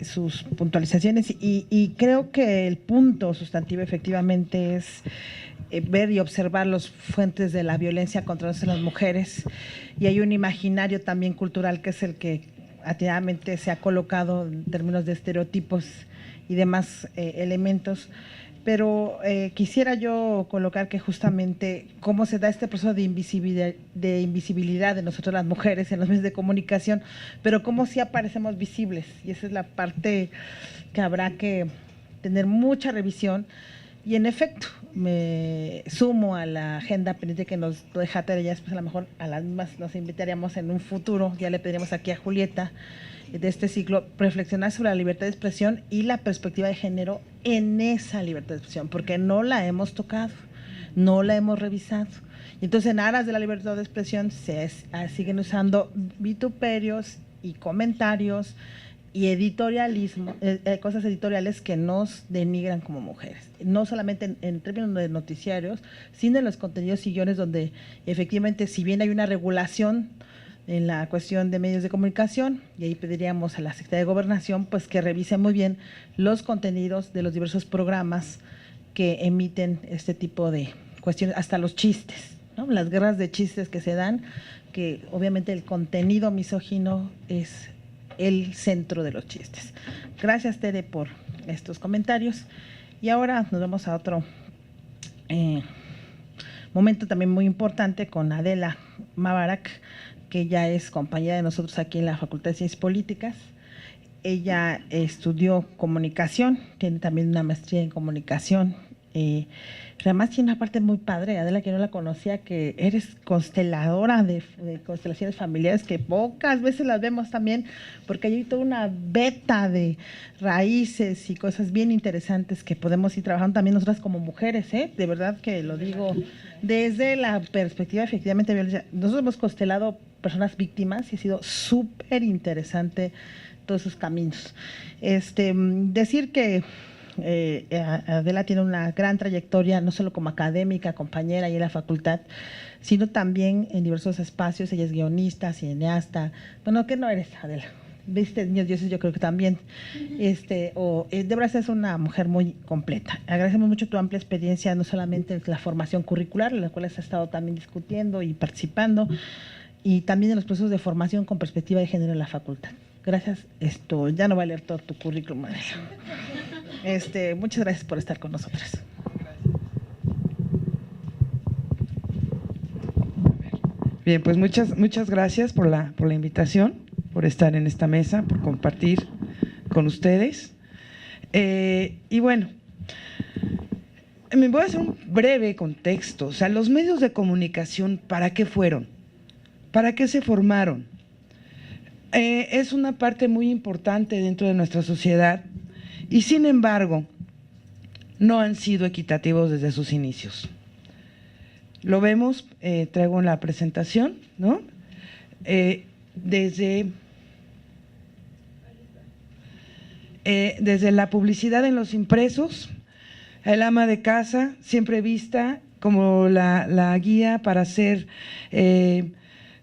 sus puntualizaciones y creo que el punto sustantivo efectivamente es ver y observar las fuentes de la violencia contra las mujeres, y hay un imaginario también cultural que es el que atinadamente se ha colocado en términos de estereotipos y demás elementos, pero quisiera yo colocar que justamente cómo se da este proceso de invisibilidad de nosotros las mujeres en los medios de comunicación, pero cómo sí aparecemos visibles, y esa es la parte que habrá que tener mucha revisión. Y en efecto, me sumo a la agenda pendiente que nos deja Tere, ya después a lo mejor a las mismas nos invitaríamos en un futuro, ya le pediríamos aquí a Julieta, de este ciclo, reflexionar sobre la libertad de expresión y la perspectiva de género en esa libertad de expresión, porque no la hemos tocado, no la hemos revisado. Y entonces, en aras de la libertad de expresión, se siguen usando vituperios y comentarios y editorialismo, cosas editoriales que nos denigran como mujeres, no solamente en términos de noticiarios, sino en los contenidos y guiones donde efectivamente, si bien hay una regulación en la cuestión de medios de comunicación, y ahí pediríamos a la Secretaría de Gobernación pues que revise muy bien los contenidos de los diversos programas que emiten este tipo de cuestiones, hasta los chistes, ¿no? Las guerras de chistes que se dan, que obviamente el contenido misógino es el centro de los chistes. Gracias, Tere, por estos comentarios. Y ahora nos vamos a otro momento también muy importante con Adela Mabarak, que ya es compañera de nosotros aquí en la Facultad de Ciencias Políticas. Ella estudió comunicación, tiene también una maestría en comunicación. Además tiene una parte muy padre, Adela, que no la conocía, que eres consteladora de constelaciones familiares, que pocas veces las vemos también, porque hay toda una beta de raíces y cosas bien interesantes que podemos ir trabajando también nosotras como mujeres, de verdad que lo digo desde la perspectiva efectivamente de violencia. Nosotros hemos constelado personas víctimas y ha sido súper interesante todos esos caminos. Decir que Adela tiene una gran trayectoria, no solo como académica, compañera y en la facultad, sino también en diversos espacios. Ella es guionista, cineasta. Bueno, ¿qué no eres, Adela? Viste Niños Dioses, yo creo que también. De verdad es una mujer muy completa. Agradecemos mucho tu amplia experiencia, no solamente en la formación curricular, en la cual has estado también discutiendo y participando, y también en los procesos de formación con perspectiva de género en la facultad. Gracias. Ya no voy a leer todo tu currículum, Adela. Muchas gracias por estar con nosotras. Bien, pues muchas gracias por la invitación, por estar en esta mesa, por compartir con ustedes. Y bueno, me voy a hacer un breve contexto. O sea, los medios de comunicación, ¿para qué fueron? ¿Para qué se formaron? Es una parte muy importante dentro de nuestra sociedad y, sin embargo, no han sido equitativos desde sus inicios. Lo vemos, traigo en la presentación, ¿no? desde la publicidad en los impresos, el ama de casa siempre vista como la guía para hacer,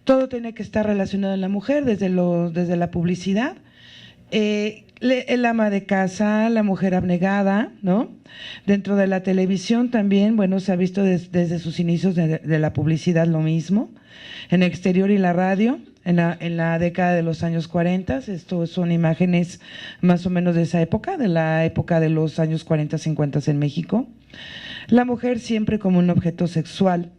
todo tiene que estar relacionado en la mujer desde la publicidad. El ama de casa, la mujer abnegada, ¿no? Dentro de la televisión también, bueno, se ha visto desde sus inicios de la publicidad lo mismo. En el exterior y la radio, en la década de los años 40, esto son imágenes más o menos de esa época, de la época de los años 40, 50 en México. La mujer siempre como un objeto sexual,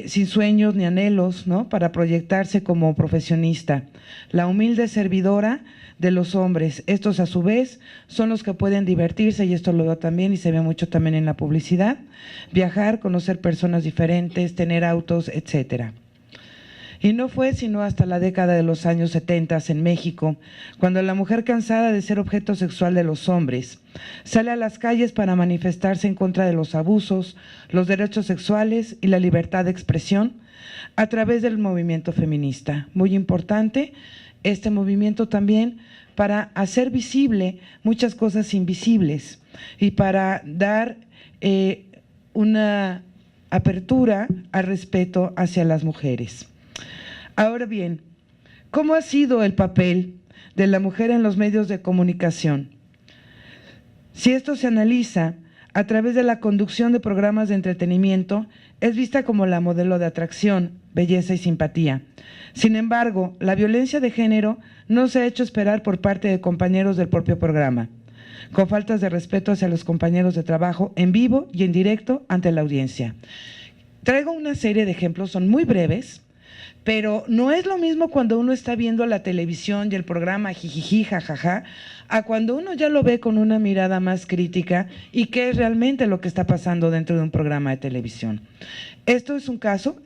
sin sueños ni anhelos, ¿no? Para proyectarse como profesionista. La humilde servidora de los hombres. Estos a su vez son los que pueden divertirse, y esto lo veo también y se ve mucho también en la publicidad, viajar, conocer personas diferentes, tener autos, etcétera. Y no fue sino hasta la década de los años 70 en México, cuando la mujer, cansada de ser objeto sexual de los hombres, sale a las calles para manifestarse en contra de los abusos, los derechos sexuales y la libertad de expresión a través del movimiento feminista. Muy importante este movimiento también para hacer visible muchas cosas invisibles y para dar una apertura al respeto hacia las mujeres. Ahora bien, ¿cómo ha sido el papel de la mujer en los medios de comunicación? Si esto se analiza a través de la conducción de programas de entretenimiento, es vista como la modelo de atracción, belleza y simpatía. Sin embargo, la violencia de género no se ha hecho esperar por parte de compañeros del propio programa, con faltas de respeto hacia los compañeros de trabajo en vivo y en directo ante la audiencia. Traigo una serie de ejemplos, son muy breves, pero no es lo mismo cuando uno está viendo la televisión y el programa jijiji, jajaja, a cuando uno ya lo ve con una mirada más crítica y qué es realmente lo que está pasando dentro de un programa de televisión. Esto es un caso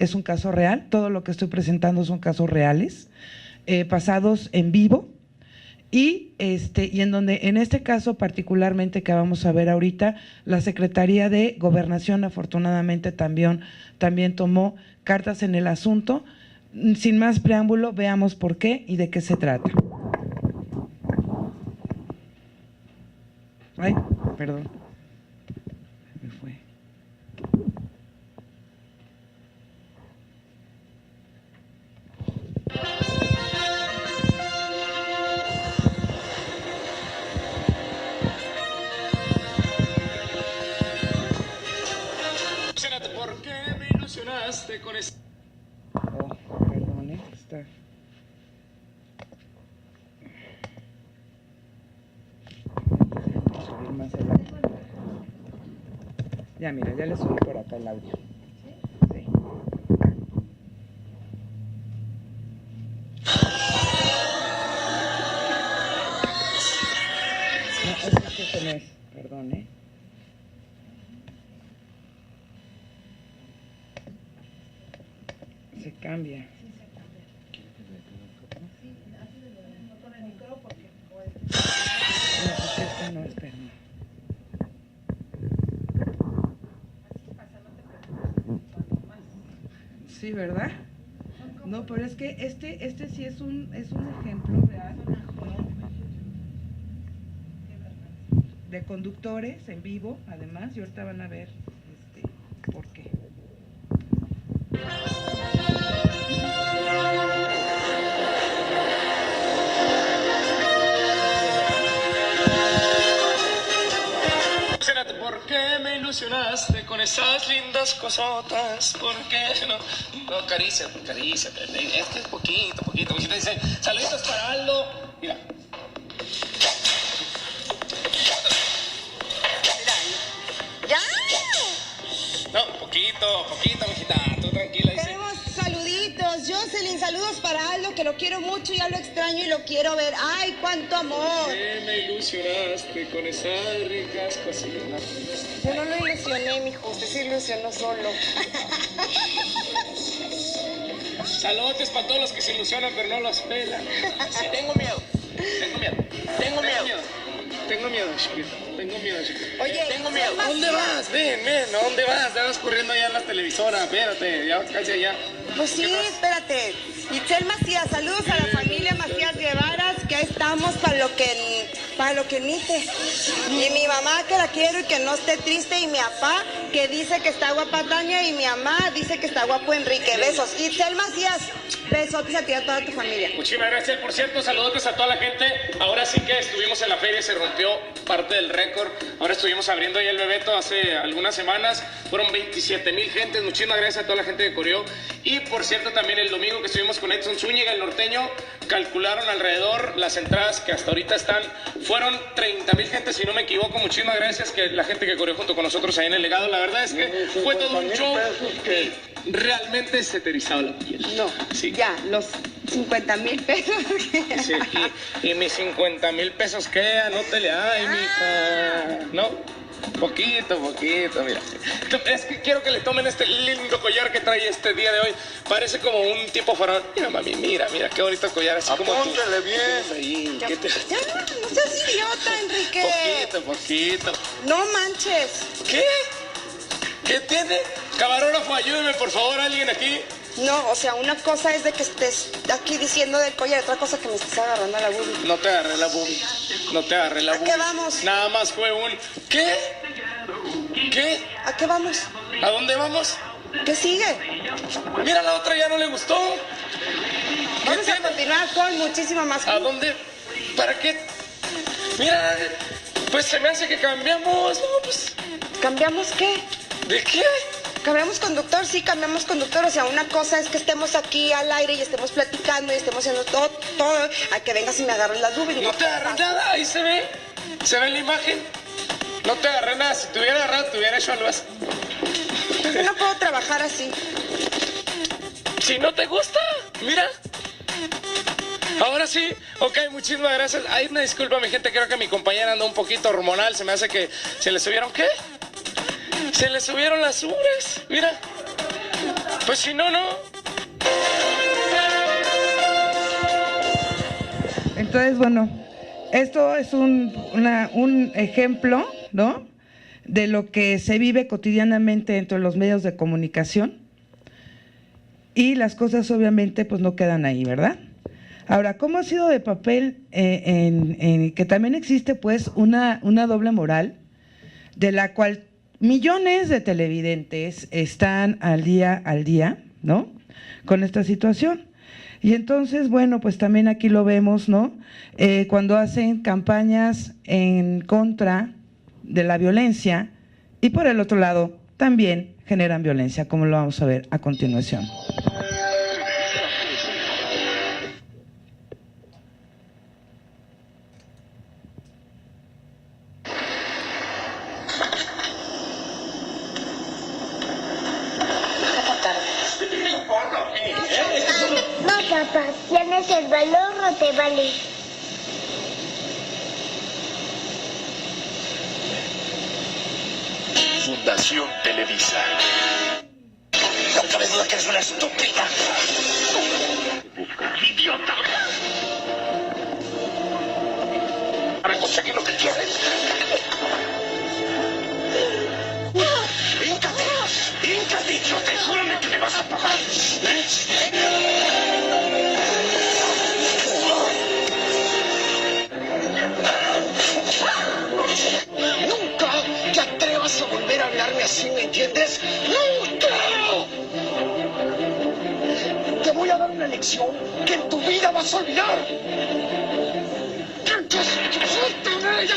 real, todo lo que estoy presentando son casos reales, pasados en vivo, y en donde en este caso particularmente que vamos a ver ahorita, la Secretaría de Gobernación afortunadamente también tomó cartas en el asunto. Sin más preámbulo, veamos por qué y de qué se trata. Ay, perdón. Me fue. ¿Por qué me ilusionaste con ese? Oh, perdón, está. Subir más el audio. Ya, mira, ya le subí por acá el audio. Sí. No, eso no es. Perdón, Se cambia. Sí, se cambia. No con el micro porque no, pues esto no, espérame. Sí, ¿verdad? No, pero es que este sí es un ejemplo real, ¿no? De conductores en vivo, además, y ahorita van a ver por qué. ¿Por qué me ilusionaste con esas lindas cosotas? ¿Por qué no? No, caricia, es que es poquito. Mijita dice, saluditos para Aldo. Mira. ¡Ya! No, poquito, mijita. Tú tranquila. Dice. Tenemos saluditos. Jocelyn, saludos para Aldo, que lo quiero mucho, ya lo extraño y lo quiero ver. ¡Ay, cuánto amor! ¿Qué me ilusionaste con esas ricas cositas? Yo no lo ilusioné, mijo. Usted se ilusionó solo. Saludos para todos los que se ilusionan pero no los pelan. Sí, tengo miedo, chiquita. Oye, tengo miedo. ¿A dónde vas? Ven, ¿a dónde vas? Ya vas corriendo allá en las televisoras, espérate, ya casi allá. Pues sí, espérate. Itzel Macías, saludos a la familia Macías Guevara, que ahí estamos para lo que necesite. Y mi mamá, que la quiero y que no esté triste, y mi papá, que dice que está guapa Tania, y mi mamá dice que está guapo Enrique. Besos. Itzel Macías, besotes a ti y a toda tu familia. Muchísimas gracias. Por cierto, saludos a toda la gente. Ahora sí que estuvimos en la feria y se rompió parte del récord. Ahora estuvimos abriendo ahí el Bebeto hace algunas semanas. Fueron 27,000 gentes. Muchísimas gracias a toda la gente que corrió. Y por cierto, también el domingo que estuvimos con Edson Zúñiga, el norteño, calcularon alrededor las entradas que hasta ahorita están. Fueron 30,000 gentes, si no me equivoco. Muchísimas gracias que la gente que corrió junto con nosotros ahí en el legado. La verdad es que fue todo un show que realmente se te erizaba la piel. No, sí. Ya, los 50,000 pesos. Sí, y mis 50,000 pesos, ¿qué? Anótele, ay, mija. No. Poquito, mira. Es que quiero que le tomen este lindo collar que trae este día de hoy. Parece como un tipo faraón. Mira, mami, mira, qué bonito collar. Así como tú. Apóntele bien. Ahí, Ya, ¿qué te... ya, no seas idiota, Enrique. Poquito. No manches. ¿Qué? ¿Qué tiene? Camarógrafo, ayúdeme, por favor, alguien aquí. No, o sea, una cosa es de que estés aquí diciendo del collar, otra cosa que me estés agarrando a la boobie. No te agarré la boobie. ¿A qué vamos? Nada más fue un... ¿Qué? ¿Qué? ¿A qué vamos? ¿A dónde vamos? ¿Qué sigue? Mira, la otra ya no le gustó. Vamos a continuar con muchísima más. ¿A dónde? ¿Para qué? Mira, pues se me hace que cambiamos. No, pues... ¿Cambiamos qué? ¿De qué? ¿Cambiamos conductor? Sí, cambiamos conductor. O sea, una cosa es que estemos aquí al aire y estemos platicando y estemos haciendo todo. A que vengas y me agarres las nubes. No te agarré nada, ahí se ve. Se ve la imagen. No te agarré nada. Si te hubiera agarrado, te hubiera hecho algo así. Yo no puedo trabajar así. Si no te gusta, mira. Ahora sí, ok, muchísimas gracias. Ay, una disculpa, mi gente, creo que mi compañera anda un poquito hormonal. Se me hace que se le subieron, ¿qué? Se le subieron las ubres, mira. Pues si no, no. Entonces, bueno, esto es un ejemplo, ¿no?, de lo que se vive cotidianamente dentro de los medios de comunicación, y las cosas obviamente pues no quedan ahí, ¿verdad? Ahora, ¿cómo ha sido de papel en que también existe pues una doble moral de la cual millones de televidentes están al día, ¿no?, con esta situación? Y entonces, bueno, pues también aquí lo vemos, ¿no?, cuando hacen campañas en contra de la violencia, y por el otro lado también generan violencia, como lo vamos a ver a continuación. No, papá, ¿tienes el valor o te vale? Fundación Televisa. No cabe duda que eres una estúpida. ¡Idiota! Para conseguir lo que quieres. ¡Híncate, idiota! Júrame que me vas a pagar. ¡Nunca te atrevas a volver a hablarme así, ¿me entiendes? ¡Nunca! Te voy a dar una lección que en tu vida vas a olvidar. ¡Suéltame!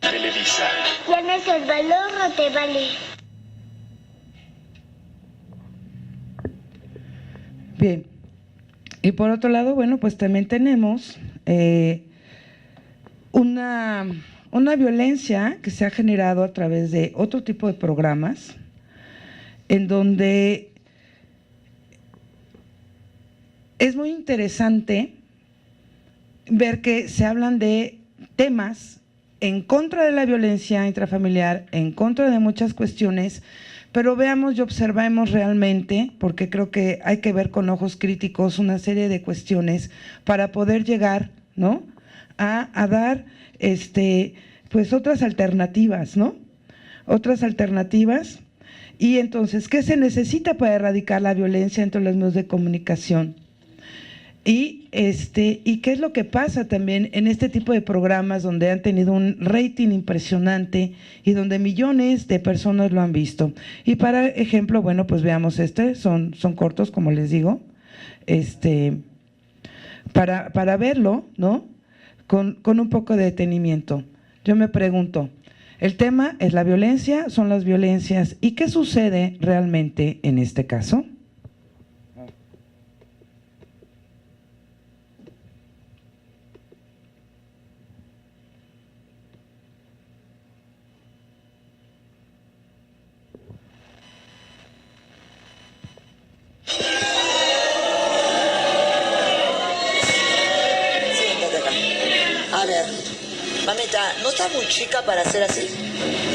Televisa. ¿Tienes el valor o te vale? Bien, y por otro lado, bueno, pues también tenemos una violencia que se ha generado a través de otro tipo de programas, en donde es muy interesante ver que se hablan de temas en contra de la violencia intrafamiliar, en contra de muchas cuestiones, pero veamos y observemos realmente, porque creo que hay que ver con ojos críticos una serie de cuestiones para poder llegar, ¿no?, a dar pues otras alternativas, ¿no? Otras alternativas. Y entonces, ¿qué se necesita para erradicar la violencia entre los medios de comunicación? Y qué es lo que pasa también en este tipo de programas donde han tenido un rating impresionante y donde millones de personas lo han visto. Y para ejemplo, bueno, pues veamos son cortos, como les digo, para verlo, ¿no? Con un poco de detenimiento. Yo me pregunto, el tema es la violencia, son las violencias, ¿y qué sucede realmente en este caso? Siéntate acá. A ver, mamita, ¿no estás muy chica para hacer así?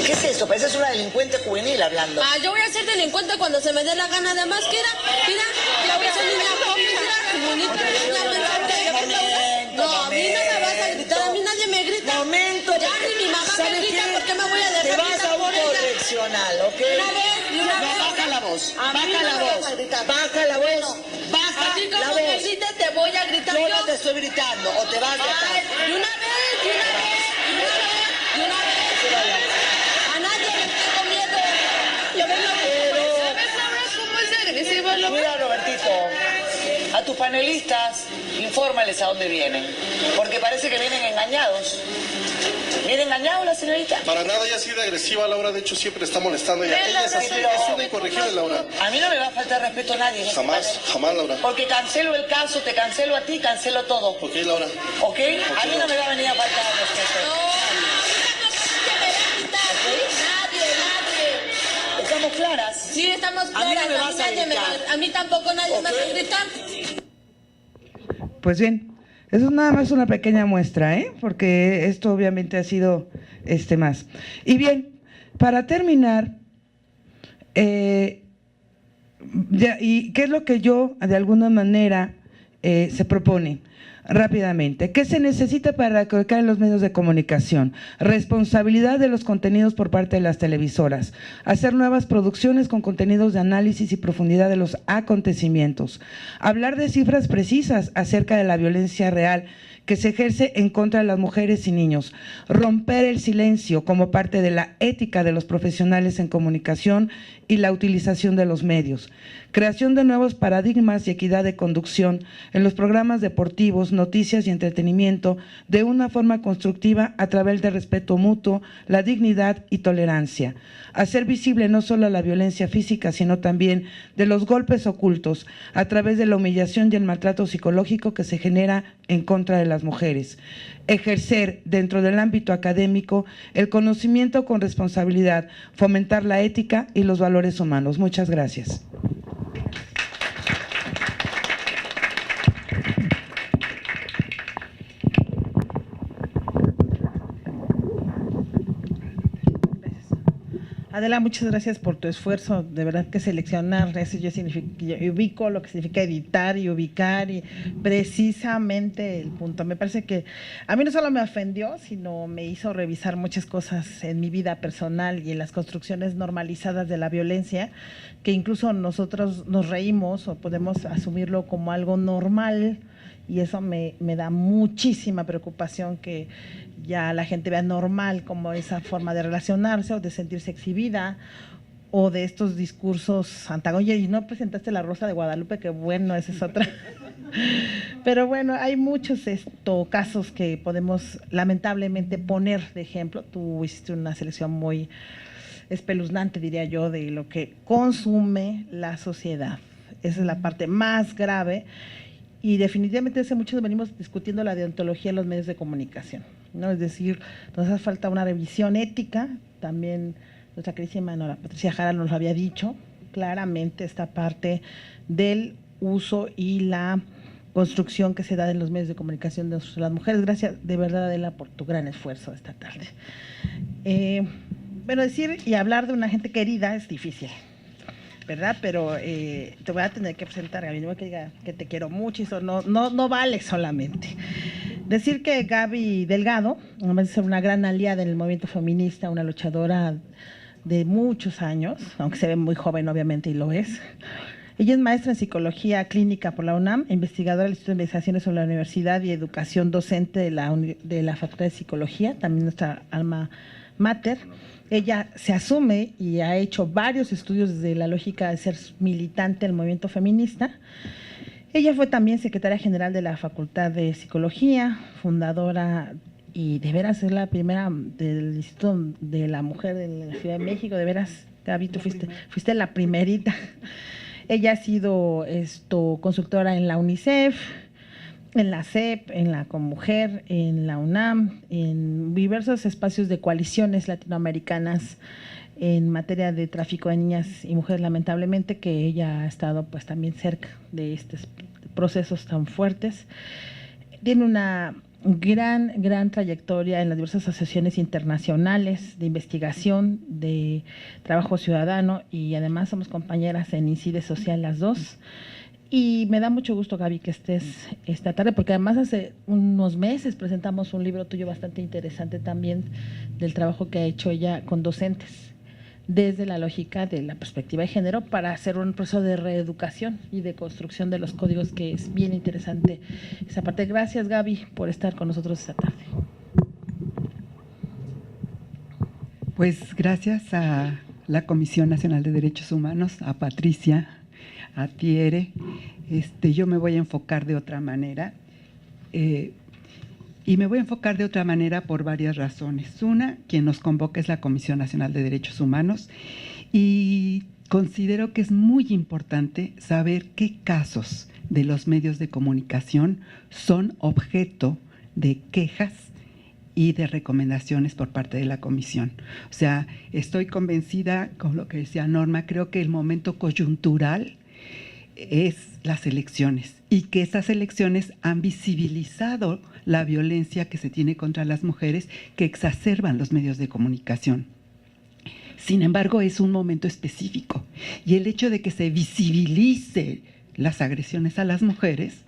¿Qué es eso? Pareces una delincuente juvenil hablando. Ah, yo voy a ser delincuente cuando se me dé la gana de más. Mira, yo voy a ser niña pobre, mira, bonita, no, a mí no me vas a gritar, a mí nadie me grita. Momento. Ya ni mi mamá me grita, ¿por qué me voy a dejar Te vas gritar a un por ella? correccional, ¿ok? Una vez. Baja la voz, A mí baja no la me voz, vas a gritar. baja la voz, baja Así la como voz. me grites, te voy a gritar Yo yo. no te estoy gritando, o te vas de acá. Ay, de una vez, de una vez, de una vez, de una vez. A nadie le tengo miedo. Yo vengo ¿sabes, Laura, cómo es agresivo el hombre? Mira, Robertito, a tus panelistas, infórmales a dónde vienen, porque parece que vienen engañados. ¿Viene engañado la señorita? Para nada, ella ha sido agresiva, Laura, de hecho siempre está molestando. Ella es así, es una incorregible, Laura. A mí no me va a faltar respeto a nadie. ¿No? Jamás, jamás, Laura. Porque cancelo el caso, te cancelo a ti, cancelo todo. Ok, Laura. ¿Ok? A mí no me va a venir a faltar el respeto. Nadie. ¿Estamos claras? Sí, estamos claras. A mí no me vas a nadie gritar. a mí tampoco nadie me va a gritar. Pues bien, eso es nada más una pequeña muestra, porque esto obviamente ha sido más. Y bien, para terminar, ¿y qué es lo que yo, de alguna manera, se propone? Rápidamente, ¿qué se necesita para erradicar en los medios de comunicación? Responsabilidad de los contenidos por parte de las televisoras, hacer nuevas producciones con contenidos de análisis y profundidad de los acontecimientos, hablar de cifras precisas acerca de la violencia real que se ejerce en contra de las mujeres y niños, romper el silencio como parte de la ética de los profesionales en comunicación y la utilización de los medios, creación de nuevos paradigmas y equidad de conducción en los programas deportivos, noticias y entretenimiento de una forma constructiva a través del respeto mutuo, la dignidad y tolerancia, hacer visible no solo la violencia física, sino también de los golpes ocultos a través de la humillación y el maltrato psicológico que se genera en contra de las mujeres, ejercer dentro del ámbito académico el conocimiento con responsabilidad, fomentar la ética y los valores humanos. Muchas gracias. Adela, muchas gracias por tu esfuerzo. De verdad que seleccionar eso yo ubico lo que significa editar y ubicar y precisamente el punto. Me parece que a mí no solo me ofendió, sino me hizo revisar muchas cosas en mi vida personal y en las construcciones normalizadas de la violencia, que incluso nosotros nos reímos o podemos asumirlo como algo normal. Y eso me da muchísima preocupación, que ya la gente vea normal como esa forma de relacionarse o de sentirse exhibida, o de estos discursos antagónicos. Y no presentaste la Rosa de Guadalupe, que bueno, esa es otra. Pero bueno, hay muchos casos que podemos lamentablemente poner de ejemplo. Tú hiciste una selección muy espeluznante, diría yo, de lo que consume la sociedad. Esa es la parte más grave. Y definitivamente hace mucho venimos discutiendo la deontología en los medios de comunicación, ¿no? Es decir, nos hace falta una revisión ética. También nuestra queridísima Nora Patricia Jara nos lo había dicho claramente, esta parte del uso y la construcción que se da en los medios de comunicación de las mujeres. Gracias de verdad, Adela, por tu gran esfuerzo esta tarde. Bueno, decir y hablar de una gente querida es difícil, ¿verdad? Pero te voy a tener que presentar, Gaby, no que diga que te quiero mucho, y eso no vale solamente. Decir que Gaby Delgado, además de ser una gran aliada en el movimiento feminista, una luchadora de muchos años, aunque se ve muy joven obviamente y lo es. Ella es maestra en psicología clínica por la UNAM, investigadora del Instituto de Investigaciones sobre la Universidad y Educación Docente de la Facultad de Psicología, también nuestra alma mater. Ella se asume y ha hecho varios estudios desde la lógica de ser militante del movimiento feminista. Ella fue también secretaria general de la Facultad de Psicología, fundadora y de veras es la primera del Instituto de la Mujer de la Ciudad de México. De veras, Gaby, tú fuiste la primerita. Ella ha sido consultora en la UNICEF, en la CEP, en la Conmujer, en la UNAM, en diversos espacios de coaliciones latinoamericanas en materia de tráfico de niñas y mujeres, lamentablemente, que ella ha estado pues también cerca de estos procesos tan fuertes. Tiene una gran trayectoria en las diversas asociaciones internacionales de investigación, de trabajo ciudadano, y además somos compañeras en Incide Social las dos. Y me da mucho gusto, Gaby, que estés esta tarde, porque además hace unos meses presentamos un libro tuyo bastante interesante también del trabajo que ha hecho ella con docentes, desde la lógica de la perspectiva de género, para hacer un proceso de reeducación y de construcción de los códigos, que es bien interesante esa parte. Gracias, Gaby, por estar con nosotros esta tarde. Pues gracias a la Comisión Nacional de Derechos Humanos, a Patricia, a Tiere. Yo me voy a enfocar de otra manera. Y me voy a enfocar de otra manera por varias razones. Una, quien nos convoca es la Comisión Nacional de Derechos Humanos, y considero que es muy importante saber qué casos de los medios de comunicación son objeto de quejas y de recomendaciones por parte de la Comisión. O sea, estoy convencida, con lo que decía Norma, creo que el momento coyuntural es las elecciones, y que esas elecciones han visibilizado la violencia que se tiene contra las mujeres, que exacerban los medios de comunicación. Sin embargo, es un momento específico, y el hecho de que se visibilice las agresiones a las mujeres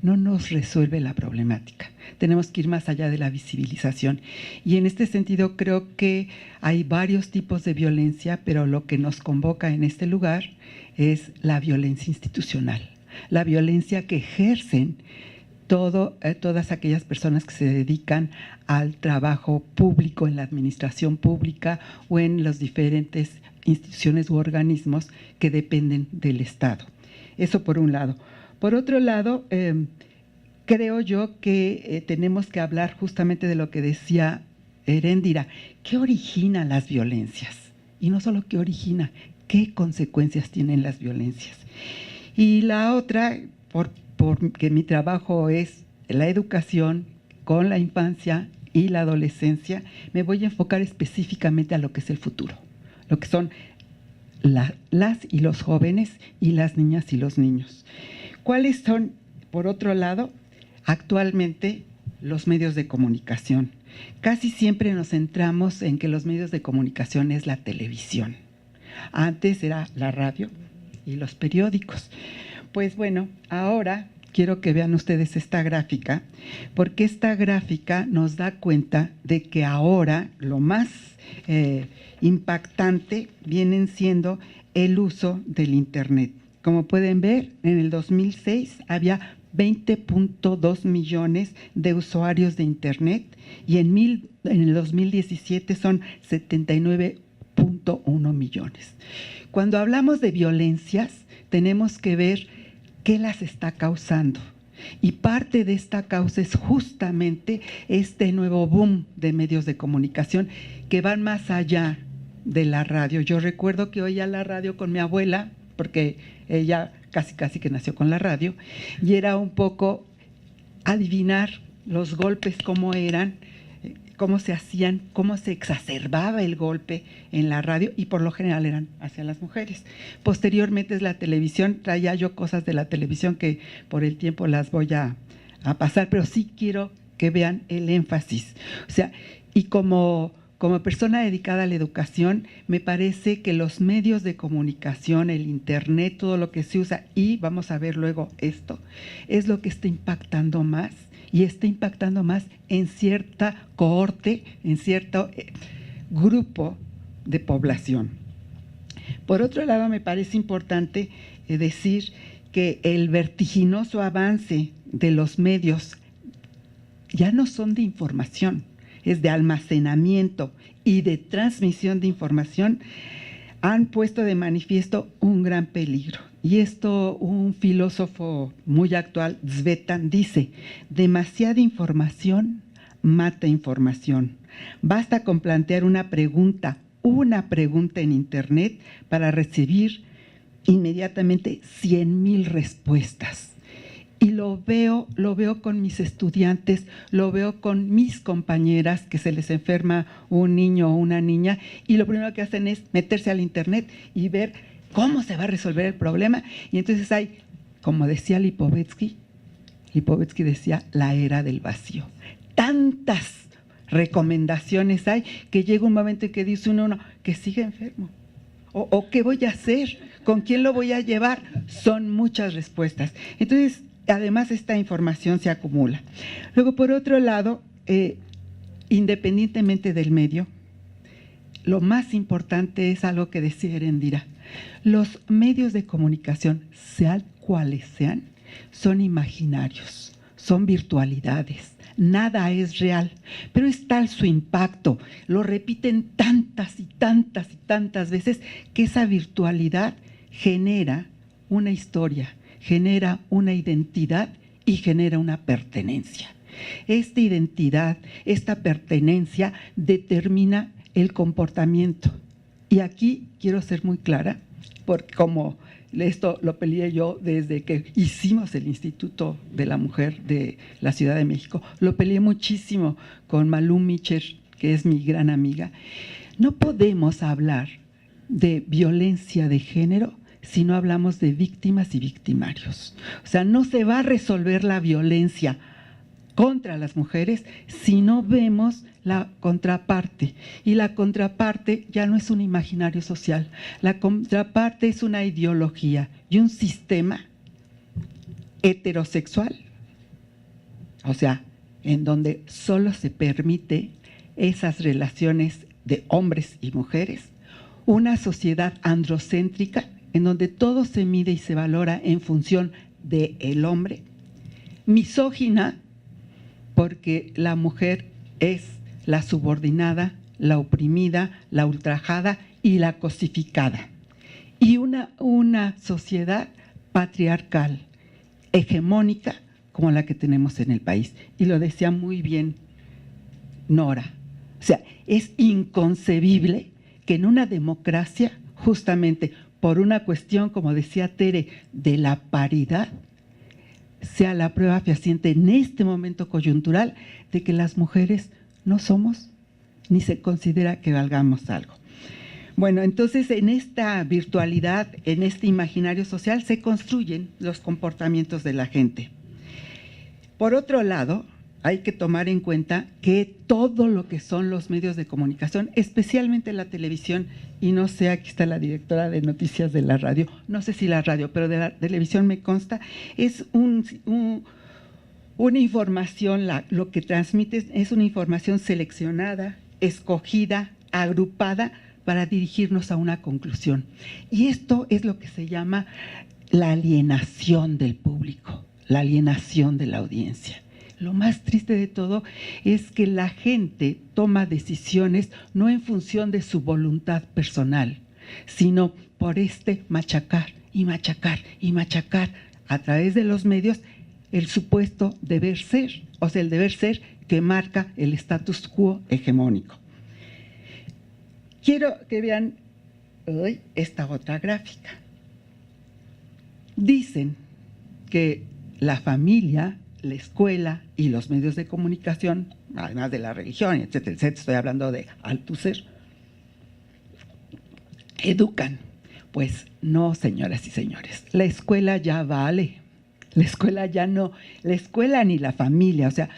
no nos resuelve la problemática. Tenemos que ir más allá de la visibilización. Y en este sentido creo que hay varios tipos de violencia, pero lo que nos convoca en este lugar es la violencia institucional, la violencia que ejercen todas aquellas personas que se dedican al trabajo público, en la administración pública o en las diferentes instituciones u organismos que dependen del Estado. Eso por un lado. Por otro lado, creo yo que tenemos que hablar justamente de lo que decía Heréndira. ¿Qué origina las violencias? Y no solo qué origina, qué consecuencias tienen las violencias. Y la otra, porque mi trabajo es la educación con la infancia y la adolescencia, me voy a enfocar específicamente a lo que es el futuro, lo que son las y los jóvenes y las niñas y los niños. ¿Cuáles son, por otro lado, actualmente los medios de comunicación? Casi siempre nos centramos en que los medios de comunicación es la televisión. Antes era la radio y los periódicos. Pues bueno, ahora quiero que vean ustedes esta gráfica, porque esta gráfica nos da cuenta de que ahora lo más impactante vienen siendo el uso del Internet. Como pueden ver, en el 2006 había 20.2 millones de usuarios de Internet, y en el 2017 son 79.1 millones. Cuando hablamos de violencias, tenemos que ver qué las está causando. Y parte de esta causa es justamente este nuevo boom de medios de comunicación que van más allá de la radio. Yo recuerdo que oía la radio con mi abuela, porque ella casi que nació con la radio, y era un poco adivinar los golpes, cómo eran, cómo se hacían, cómo se exacerbaba el golpe en la radio, y por lo general eran hacia las mujeres. Posteriormente es la televisión, traía yo cosas de la televisión que por el tiempo las voy a pasar, pero sí quiero que vean el énfasis. O sea, y como persona dedicada a la educación, me parece que los medios de comunicación, el Internet, todo lo que se usa, y vamos a ver luego esto, es lo que está impactando más y está impactando más en cierta cohorte, en cierto grupo de población. Por otro lado, me parece importante decir que el vertiginoso avance de los medios ya no son de información, es de almacenamiento y de transmisión de información, han puesto de manifiesto un gran peligro. Y esto, un filósofo muy actual, Tsvetan, dice: demasiada información mata información. Basta con plantear una pregunta en Internet para recibir inmediatamente 100,000 respuestas. Y lo veo con mis estudiantes, lo veo con mis compañeras que se les enferma un niño o una niña y lo primero que hacen es meterse al Internet y ver cómo se va a resolver el problema. Y entonces hay, como decía Lipovetsky decía, la era del vacío. Tantas recomendaciones hay que llega un momento en que dice uno que sigue enfermo. ¿O qué voy a hacer? ¿Con quién lo voy a llevar? Son muchas respuestas. Entonces, además, esta información se acumula. Luego, por otro lado, independientemente del medio, lo más importante es algo que decía Erendira. Los medios de comunicación, sean cuales sean, son imaginarios, son virtualidades. Nada es real, pero es tal su impacto, lo repiten tantas y tantas y tantas veces que esa virtualidad genera una historia, genera una identidad y genera una pertenencia. Esta identidad, esta pertenencia determina el comportamiento. Y aquí quiero ser muy clara, porque como esto lo peleé yo desde que hicimos el Instituto de la Mujer de la Ciudad de México, lo peleé muchísimo con Malú Micher, que es mi gran amiga. No podemos hablar de violencia de género si no hablamos de víctimas y victimarios. O sea, no se va a resolver la violencia contra las mujeres si no vemos la contraparte. Y la contraparte ya no es un imaginario social, la contraparte es una ideología y un sistema heterosexual, o sea, en donde solo se permite esas relaciones de hombres y mujeres, una sociedad androcéntrica en donde todo se mide y se valora en función del hombre, misógina, porque la mujer es la subordinada, la oprimida, la ultrajada y la cosificada. Y una sociedad patriarcal, hegemónica, como la que tenemos en el país. Y lo decía muy bien Nora. O sea, es inconcebible que en una democracia, justamente por una cuestión, como decía Tere, de la paridad, sea la prueba fehaciente en este momento coyuntural de que las mujeres no somos ni se considera que valgamos algo. Bueno, entonces en esta virtualidad, en este imaginario social, se construyen los comportamientos de la gente. Por otro lado, hay que tomar en cuenta que todo lo que son los medios de comunicación, especialmente la televisión, y no sé, aquí está la directora de noticias de la radio, no sé si la radio, pero de la televisión me consta, es una información, lo que transmite es una información seleccionada, escogida, agrupada para dirigirnos a una conclusión. Y esto es lo que se llama la alienación del público, la alienación de la audiencia. Lo más triste de todo es que la gente toma decisiones no en función de su voluntad personal, sino por machacar y machacar y machacar a través de los medios el supuesto deber ser, o sea, el deber ser que marca el status quo hegemónico. Quiero que vean esta otra gráfica. Dicen que la familia, la escuela y los medios de comunicación, además de la religión, etcétera, etcétera, estoy hablando de Althusser, educan. Pues no, señoras y señores, la escuela ya vale, la escuela ya no, la escuela ni la familia, o sea,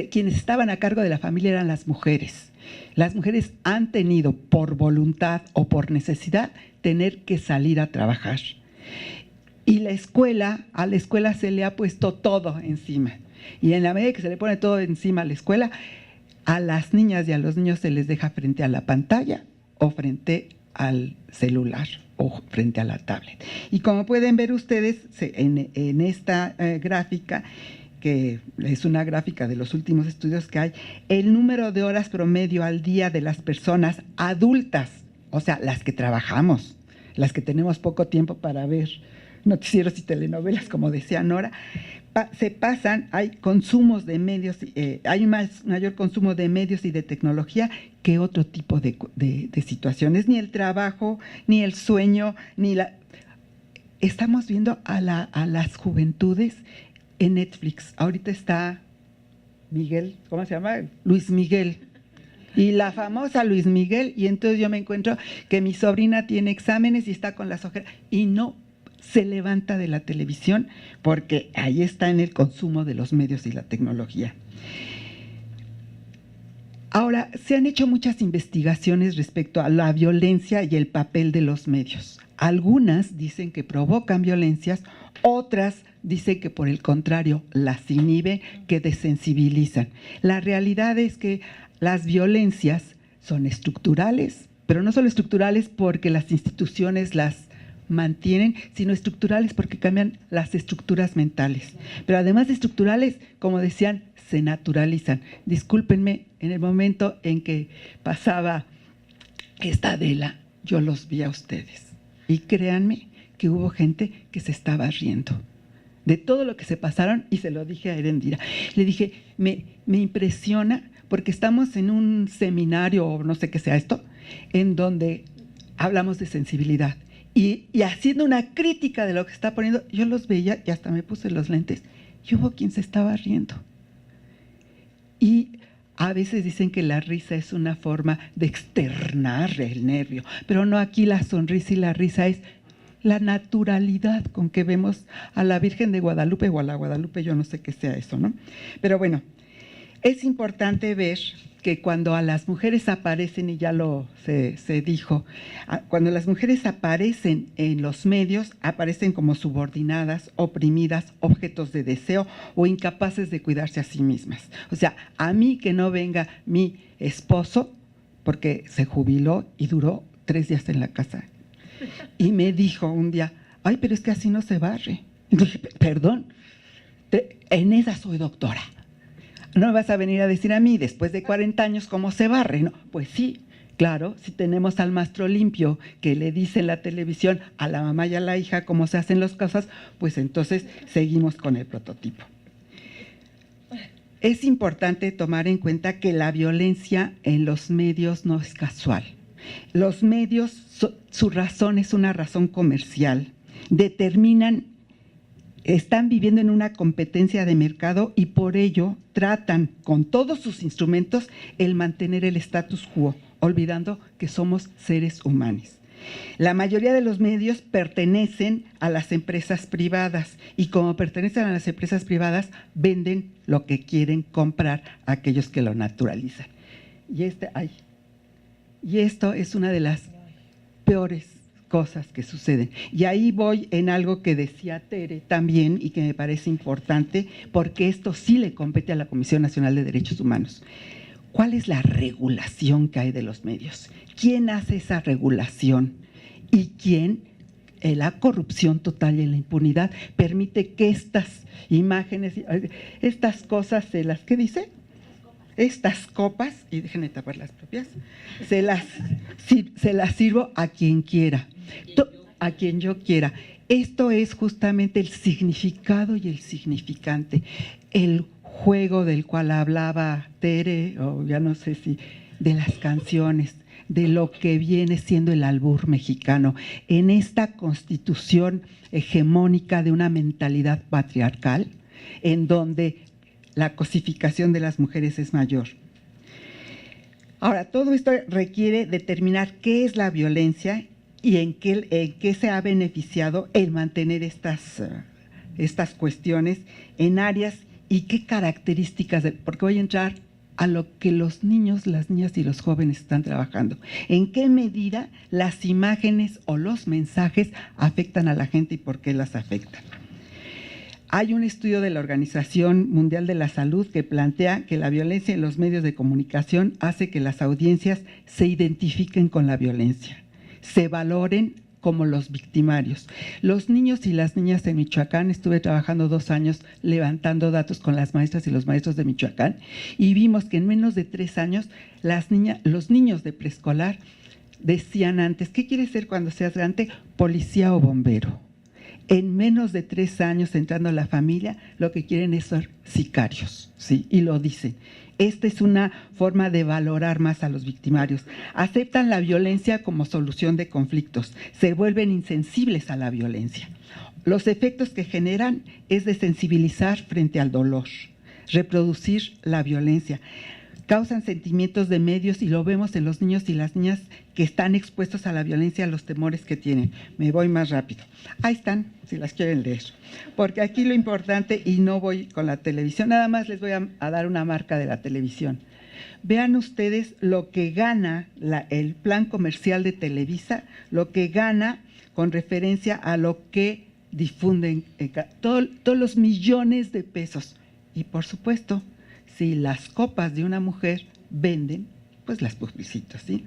quienes estaban a cargo de la familia eran las mujeres. Las mujeres han tenido por voluntad o por necesidad tener que salir a trabajar. Y a la escuela se le ha puesto todo encima. Y en la medida que se le pone todo encima a la escuela, a las niñas y a los niños se les deja frente a la pantalla o frente al celular o frente a la tablet. Y como pueden ver ustedes en esta gráfica, que es una gráfica de los últimos estudios que hay, el número de horas promedio al día de las personas adultas, o sea, las que trabajamos, las que tenemos poco tiempo para ver noticieros y telenovelas, como decía Nora, se pasan, hay consumos de medios, hay mayor consumo de medios y de tecnología que otro tipo de situaciones, ni el trabajo, ni el sueño, ni la... Estamos viendo a las juventudes en Netflix. Ahorita está Miguel, ¿cómo se llama? Luis Miguel. Y la famosa Luis Miguel, y entonces yo me encuentro que mi sobrina tiene exámenes y está con las ojeras y no se levanta de la televisión porque ahí está en el consumo de los medios y la tecnología. Ahora, se han hecho muchas investigaciones respecto a la violencia y el papel de los medios. Algunas dicen que provocan violencias, otras dicen que por el contrario las inhiben, que desensibilizan. La realidad es que las violencias son estructurales, pero no solo estructurales porque las instituciones las mantienen, sino estructurales porque cambian las estructuras mentales. Pero además de estructurales, como decían, se naturalizan. Discúlpenme, en el momento en que pasaba esta Adela, yo los vi a ustedes. Y créanme que hubo gente que se estaba riendo de todo lo que se pasaron, y se lo dije a Erendira. Le dije, me impresiona porque estamos en un seminario, o no sé qué sea esto, en donde hablamos de sensibilidad. Y haciendo una crítica de lo que está poniendo, yo los veía y hasta me puse los lentes, y hubo quien se estaba riendo. Y a veces dicen que la risa es una forma de externar el nervio, pero no, aquí la sonrisa y la risa es la naturalidad con que vemos a la Virgen de Guadalupe o a la Guadalupe, yo no sé qué sea eso, ¿no? Pero bueno, es importante ver que cuando a las mujeres aparecen, y ya se dijo, cuando las mujeres aparecen en los medios, aparecen como subordinadas, oprimidas, objetos de deseo o incapaces de cuidarse a sí mismas. O sea, a mí que no venga mi esposo, porque se jubiló y duró 3 días en la casa, y me dijo un día, ay, pero es que así no se barre. Y dije, perdón, en esa soy doctora. No me vas a venir a decir a mí, después de 40 años, cómo se barre, ¿no? Pues sí, claro, si tenemos al maestro limpio que le dice en la televisión a la mamá y a la hija cómo se hacen las cosas, pues entonces seguimos con el prototipo. Es importante tomar en cuenta que la violencia en los medios no es casual. Los medios, su razón es una razón comercial, están viviendo en una competencia de mercado y por ello tratan con todos sus instrumentos el mantener el status quo, olvidando que somos seres humanos. La mayoría de los medios pertenecen a las empresas privadas y como pertenecen a las empresas privadas, venden lo que quieren comprar a aquellos que lo naturalizan. Y esto es una de las peores cosas que suceden. Y ahí voy en algo que decía Tere también y que me parece importante, porque esto sí le compete a la Comisión Nacional de Derechos Humanos. ¿Cuál es la regulación que hay de los medios? ¿Quién hace esa regulación? ¿Y quién, en la corrupción total y en la impunidad, permite que estas imágenes, estas cosas, ¿qué dice? Estas copas, y déjenme tapar las propias, se las sirvo a quien quiera, a quien yo quiera. Esto es justamente el significado y el significante, el juego del cual hablaba Tere, o ya no sé si, de las canciones, de lo que viene siendo el albur mexicano, en esta constitución hegemónica de una mentalidad patriarcal, en donde la cosificación de las mujeres es mayor. Ahora, todo esto requiere determinar qué es la violencia y en qué se ha beneficiado el mantener estas cuestiones en áreas y qué características, porque voy a entrar a lo que los niños, las niñas y los jóvenes están trabajando. ¿En qué medida las imágenes o los mensajes afectan a la gente y por qué las afectan? Hay un estudio de la Organización Mundial de la Salud que plantea que la violencia en los medios de comunicación hace que las audiencias se identifiquen con la violencia, se valoren como los victimarios. Los niños y las niñas en Michoacán, estuve trabajando 2 años levantando datos con las maestras y los maestros de Michoacán y vimos que en menos de 3 años los niños de preescolar decían antes, ¿qué quieres ser cuando seas grande? Policía o bombero. En menos de 3 años entrando a la familia, lo que quieren es ser sicarios, ¿sí? Y lo dicen. Esta es una forma de valorar más a los victimarios. Aceptan la violencia como solución de conflictos, se vuelven insensibles a la violencia. Los efectos que generan es desensibilizar frente al dolor, reproducir la violencia. Causan sentimientos de medios y lo vemos en los niños y las niñas que están expuestos a la violencia, a los temores que tienen. Me voy más rápido. Ahí están, si las quieren leer. Porque aquí lo importante, y no voy con la televisión, nada más les voy a dar una marca de la televisión. Vean ustedes lo que gana el plan comercial de Televisa, lo que gana con referencia a lo que difunden, todos los millones de pesos. Y por supuesto, si las copas de una mujer venden, pues las publicito, ¿sí?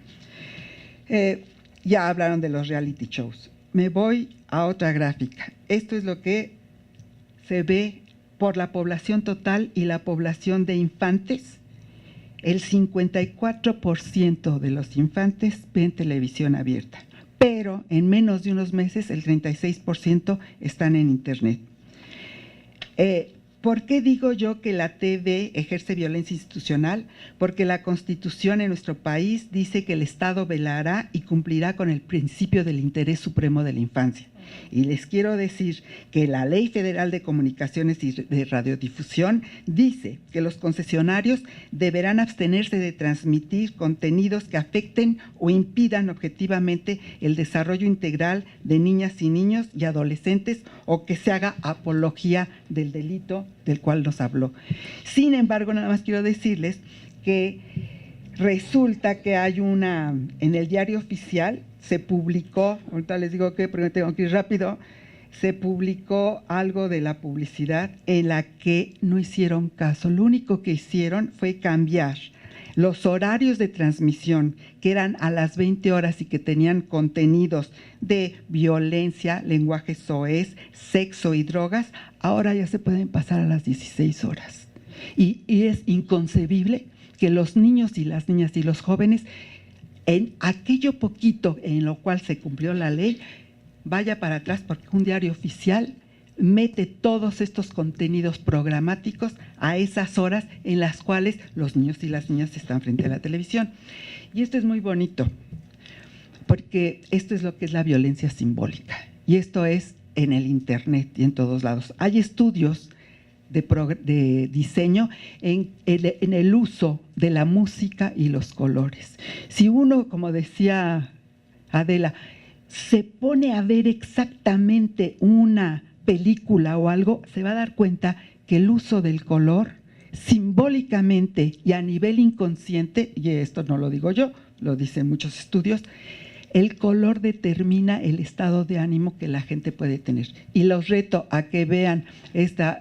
Ya hablaron de los reality shows. Me voy a otra gráfica. Esto es lo que se ve por la población total y la población de infantes. El 54% de los infantes ven televisión abierta, pero en menos de unos meses el 36% están en Internet. ¿Por qué digo yo que la TV ejerce violencia institucional? Porque la Constitución en nuestro país dice que el Estado velará y cumplirá con el principio del interés supremo de la infancia. Y les quiero decir que la Ley Federal de Comunicaciones y de Radiodifusión dice que los concesionarios deberán abstenerse de transmitir contenidos que afecten o impidan objetivamente el desarrollo integral de niñas y niños y adolescentes o que se haga apología del delito del cual nos habló. Sin embargo, nada más quiero decirles que resulta que hay en el Diario Oficial se publicó, ahorita les digo que, pero tengo que ir rápido, se publicó algo de la publicidad en la que no hicieron caso. Lo único que hicieron fue cambiar los horarios de transmisión, que eran a las 20 horas y que tenían contenidos de violencia, lenguaje soez, sexo y drogas, ahora ya se pueden pasar a las 16 horas. Y es inconcebible que los niños y las niñas y los jóvenes, en aquello poquito en lo cual se cumplió la ley, vaya para atrás porque un diario oficial mete todos estos contenidos programáticos a esas horas en las cuales los niños y las niñas están frente a la televisión. Y esto es muy bonito, porque esto es lo que es la violencia simbólica. Y esto es en el Internet y en todos lados. Hay estudios de diseño en el uso de la música y los colores. Si uno, como decía Adela, se pone a ver exactamente una película o algo, se va a dar cuenta que el uso del color simbólicamente y a nivel inconsciente, y esto no lo digo yo, lo dicen muchos estudios, el color determina el estado de ánimo que la gente puede tener. Y los reto a que vean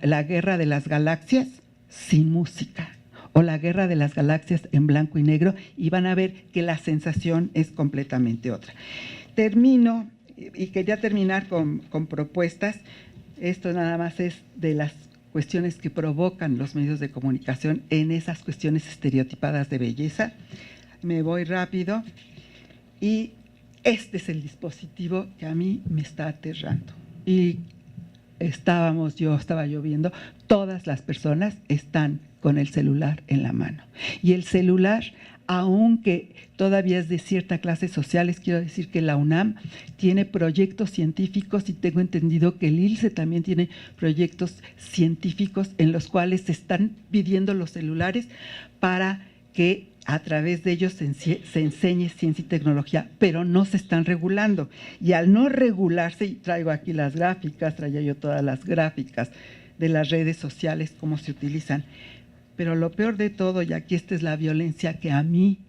la Guerra de las Galaxias sin música o la Guerra de las Galaxias en blanco y negro y van a ver que la sensación es completamente otra. Termino y quería terminar con propuestas. Esto nada más es de las cuestiones que provocan los medios de comunicación en esas cuestiones estereotipadas de belleza. Me voy rápido y este es el dispositivo que a mí me está aterrando. Y yo estaba viendo, todas las personas están con el celular en la mano. Y el celular, aunque todavía es de cierta clase social, les quiero decir que la UNAM tiene proyectos científicos y tengo entendido que el ILSE también tiene proyectos científicos en los cuales se están pidiendo los celulares para que a través de ellos se enseñe ciencia y tecnología, pero no se están regulando. Y al no regularse, y traigo aquí las gráficas, traía yo todas las gráficas de las redes sociales, cómo se utilizan, pero lo peor de todo, y aquí esta es la violencia que a mí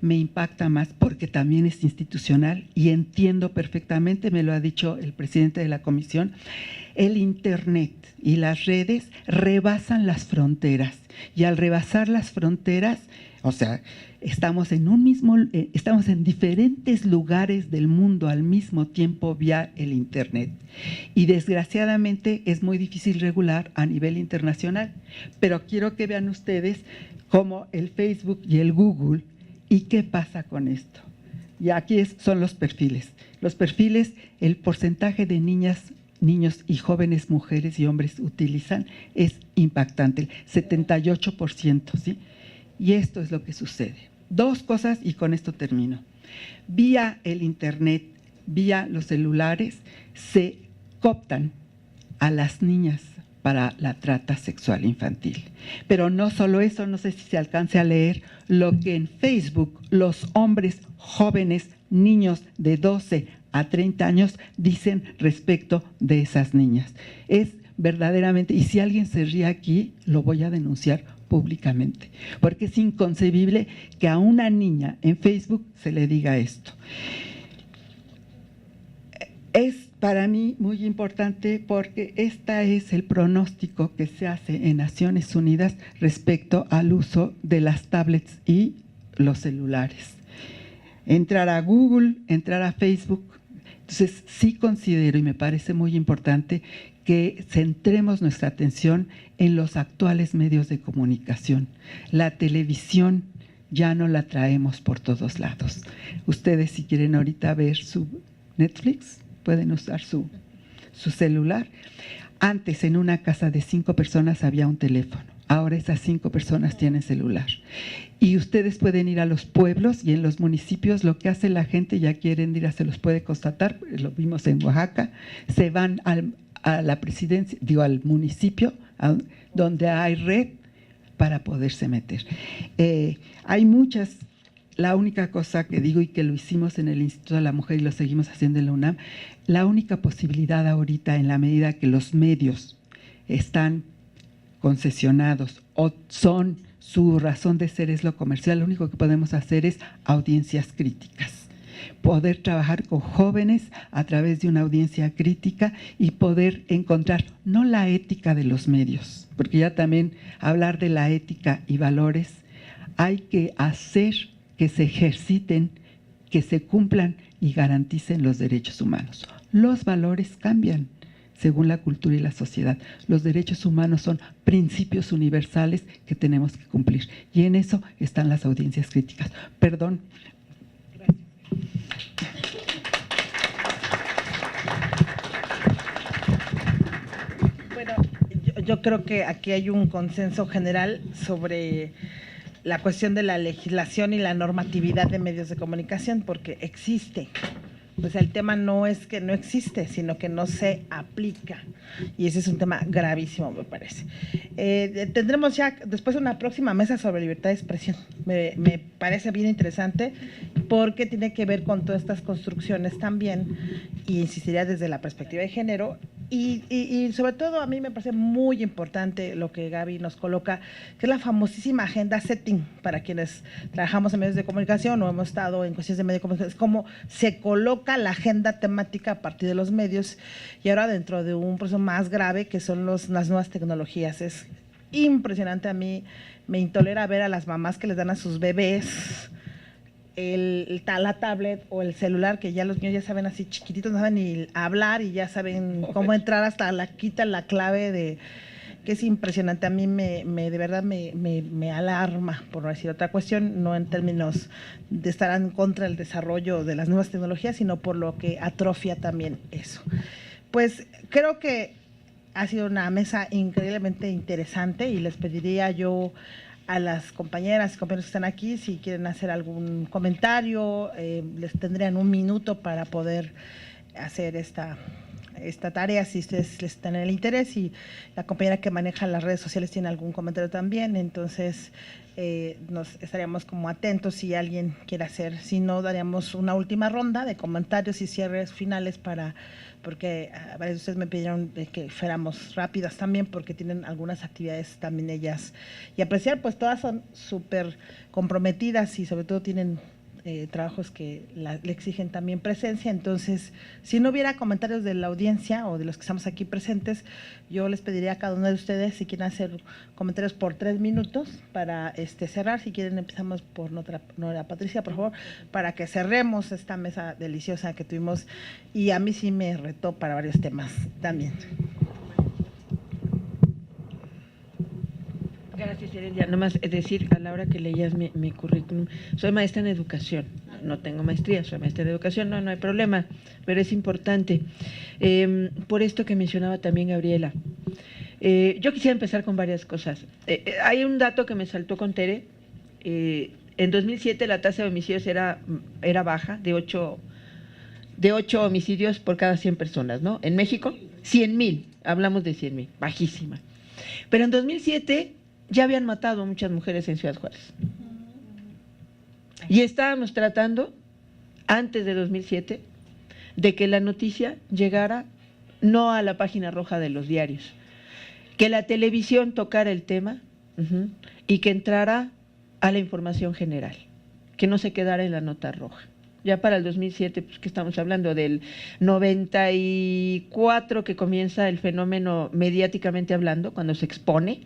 me impacta más porque también es institucional y entiendo perfectamente, me lo ha dicho el presidente de la comisión, el Internet y las redes rebasan las fronteras y al rebasar las fronteras, o sea, estamos en diferentes lugares del mundo al mismo tiempo vía el Internet. Y desgraciadamente es muy difícil regular a nivel internacional. Pero quiero que vean ustedes cómo el Facebook y el Google, ¿y qué pasa con esto? Y aquí son los perfiles. Los perfiles, el porcentaje de niñas, niños y jóvenes mujeres y hombres utilizan es impactante, el 78%, ¿sí? Y esto es lo que sucede. Dos cosas y con esto termino. Vía el Internet, vía los celulares, se cooptan a las niñas para la trata sexual infantil. Pero no solo eso, no sé si se alcance a leer lo que en Facebook los hombres jóvenes, niños de 12 a 30 años dicen respecto de esas niñas. Es verdaderamente, y si alguien se ríe aquí, lo voy a denunciar públicamente, porque es inconcebible que a una niña en Facebook se le diga esto. Es para mí muy importante porque este es el pronóstico que se hace en Naciones Unidas respecto al uso de las tablets y los celulares. Entrar a Google, entrar a Facebook. Entonces, sí considero y me parece muy importante que centremos nuestra atención en los actuales medios de comunicación. La televisión ya no la traemos por todos lados. Ustedes, si quieren ahorita ver su Netflix, pueden usar su celular. Antes, en una casa de 5 personas había un teléfono. Ahora esas 5 personas tienen celular. Y ustedes pueden ir a los pueblos y en los municipios lo que hace la gente, ya quieren ir, se los puede constatar, lo vimos en Oaxaca, se van a la presidencia, al municipio, donde hay red para poderse meter. Hay muchas, la única cosa que digo y que lo hicimos en el Instituto de la Mujer y lo seguimos haciendo en la UNAM, la única posibilidad ahorita en la medida que los medios están concesionados o su razón de ser es lo comercial, lo único que podemos hacer es audiencias críticas. Poder trabajar con jóvenes a través de una audiencia crítica y poder encontrar no la ética de los medios, porque ya también hablar de la ética y valores, hay que hacer que se ejerciten, que se cumplan y garanticen los derechos humanos. Los valores cambian según la cultura y la sociedad. Los derechos humanos son principios universales que tenemos que cumplir y en eso están las audiencias críticas. Perdón. Bueno, yo creo que aquí hay un consenso general sobre la cuestión de la legislación y la normatividad de medios de comunicación, porque existe. Pues el tema no es que no existe, sino que no se aplica. Y ese es un tema gravísimo, me parece. Tendremos ya después una próxima mesa sobre libertad de expresión. Me parece bien interesante porque tiene que ver con todas estas construcciones también, y insistiría desde la perspectiva de género. Y sobre todo a mí me parece muy importante lo que Gaby nos coloca, que es la famosísima agenda setting para quienes trabajamos en medios de comunicación o hemos estado en cuestiones de medios de comunicación, es cómo se coloca la agenda temática a partir de los medios y ahora dentro de un proceso más grave que son las nuevas tecnologías. Es impresionante, a mí me intolera ver a las mamás que les dan a sus bebés la tablet o el celular, que ya los niños ya saben así chiquititos, no saben ni hablar y ya saben cómo entrar, hasta quitan la clave de, que es impresionante. A mí de verdad me alarma, por no decir otra cuestión, no en términos de estar en contra del desarrollo de las nuevas tecnologías, sino por lo que atrofia también eso. Pues creo que ha sido una mesa increíblemente interesante y les pediría yo a las compañeras y compañeros que están aquí, si quieren hacer algún comentario, les tendrían un minuto para poder hacer esta esta tarea, si ustedes les están en el interés, y la compañera que maneja las redes sociales tiene algún comentario también, entonces nos estaríamos como atentos si alguien quiere hacer, si no, daríamos una última ronda de comentarios y cierres finales porque varios de ustedes me pidieron que fuéramos rápidas también porque tienen algunas actividades también ellas, y apreciar, pues todas son súper comprometidas y sobre todo tienen trabajos que le exigen también presencia. Entonces, si no hubiera comentarios de la audiencia o de los que estamos aquí presentes, yo les pediría a cada uno de ustedes si quieren hacer comentarios por 3 minutos para cerrar. Si quieren, empezamos por Nora Patricia, por favor, para que cerremos esta mesa deliciosa que tuvimos, y a mí sí me retó para varios temas también. Gracias, Heredia. Nomás decir, a la hora que leías mi currículum, soy maestra en educación, no tengo maestría, soy maestra en educación, no hay problema, pero es importante. Por esto que mencionaba también Gabriela, yo quisiera empezar con varias cosas. Hay un dato que me saltó con Tere. En 2007 la tasa de homicidios era baja, de 8 homicidios por cada 100 personas, ¿no? En México, 100,000, hablamos de 100,000, bajísima. Pero en 2007 ya habían matado a muchas mujeres en Ciudad Juárez. Y estábamos tratando, antes de 2007, de que la noticia llegara no a la página roja de los diarios, que la televisión tocara el tema y que entrara a la información general, que no se quedara en la nota roja. Ya para el 2007, pues que estamos hablando del 94 que comienza el fenómeno mediáticamente hablando, cuando se expone,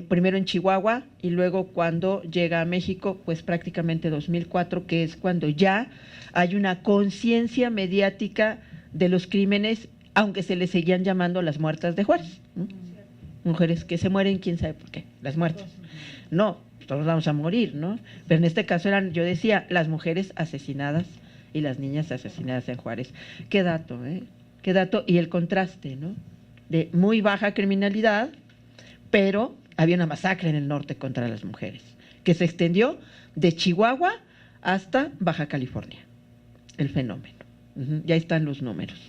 primero en Chihuahua y luego cuando llega a México, pues prácticamente 2004, que es cuando ya hay una conciencia mediática de los crímenes, aunque se les seguían llamando las muertas de Juárez. Mujeres que se mueren, quién sabe por qué, las muertas. No, todos vamos a morir, ¿no? Pero en este caso eran, yo decía, las mujeres asesinadas y las niñas asesinadas en Juárez. Qué dato, ¿eh? Qué dato, y el contraste, ¿no? De muy baja criminalidad, pero había una masacre en el norte contra las mujeres, que se extendió de Chihuahua hasta Baja California, el fenómeno. Ya están los números.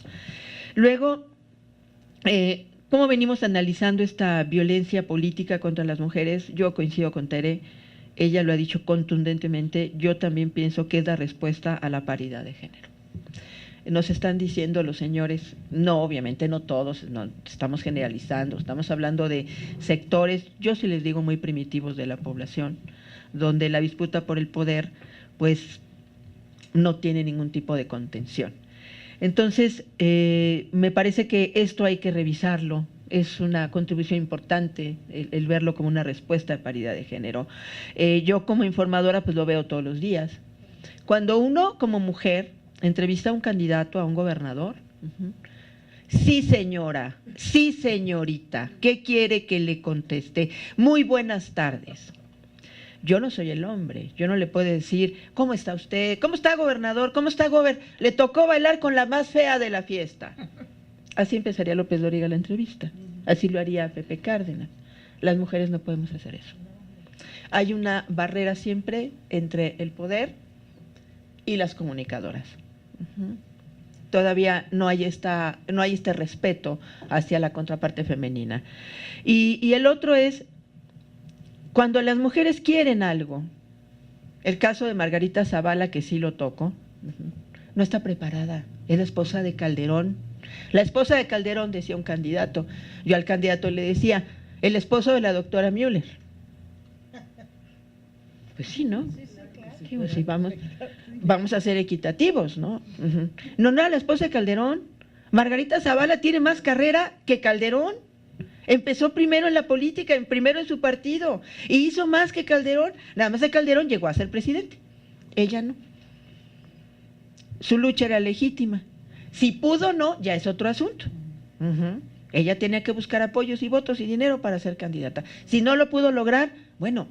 Luego, ¿cómo venimos analizando esta violencia política contra las mujeres? Yo coincido con Tere, ella lo ha dicho contundentemente, yo también pienso que es la respuesta a la paridad de género. Nos están diciendo los señores, no, obviamente no todos, no, estamos generalizando, estamos hablando de sectores, yo sí les digo muy primitivos de la población, donde la disputa por el poder, pues, no tiene ningún tipo de contención. Entonces, me parece que esto hay que revisarlo, es una contribución importante el verlo como una respuesta a paridad de género. Yo como informadora, pues lo veo todos los días. Cuando uno como mujer entrevista a un candidato, a un gobernador, sí señora, sí señorita, ¿qué quiere que le conteste? Muy buenas tardes. Yo no soy el hombre, yo no le puedo decir, ¿cómo está usted? ¿Cómo está, gobernador? ¿Cómo está, Le tocó bailar con la más fea de la fiesta. Así empezaría López Dóriga la entrevista, así lo haría Pepe Cárdenas. Las mujeres no podemos hacer eso. Hay una barrera siempre entre el poder y las comunicadoras. Todavía no hay este respeto hacia la contraparte femenina. Y el otro es cuando las mujeres quieren algo. El caso de Margarita Zavala, que sí lo toco, no está preparada. Es la esposa de Calderón. La esposa de Calderón, decía un candidato. Yo al candidato le decía, el esposo de la doctora Müller. Pues sí, ¿no? Digo, sí, vamos a ser equitativos, ¿no? No, la esposa de Calderón. Margarita Zavala tiene más carrera que Calderón. Empezó primero en la política, primero en su partido, y hizo más que Calderón. Nada más que Calderón llegó a ser presidente. Ella no. Su lucha era legítima. Si pudo o no, ya es otro asunto. Ella tenía que buscar apoyos y votos y dinero para ser candidata. Si no lo pudo lograr, bueno,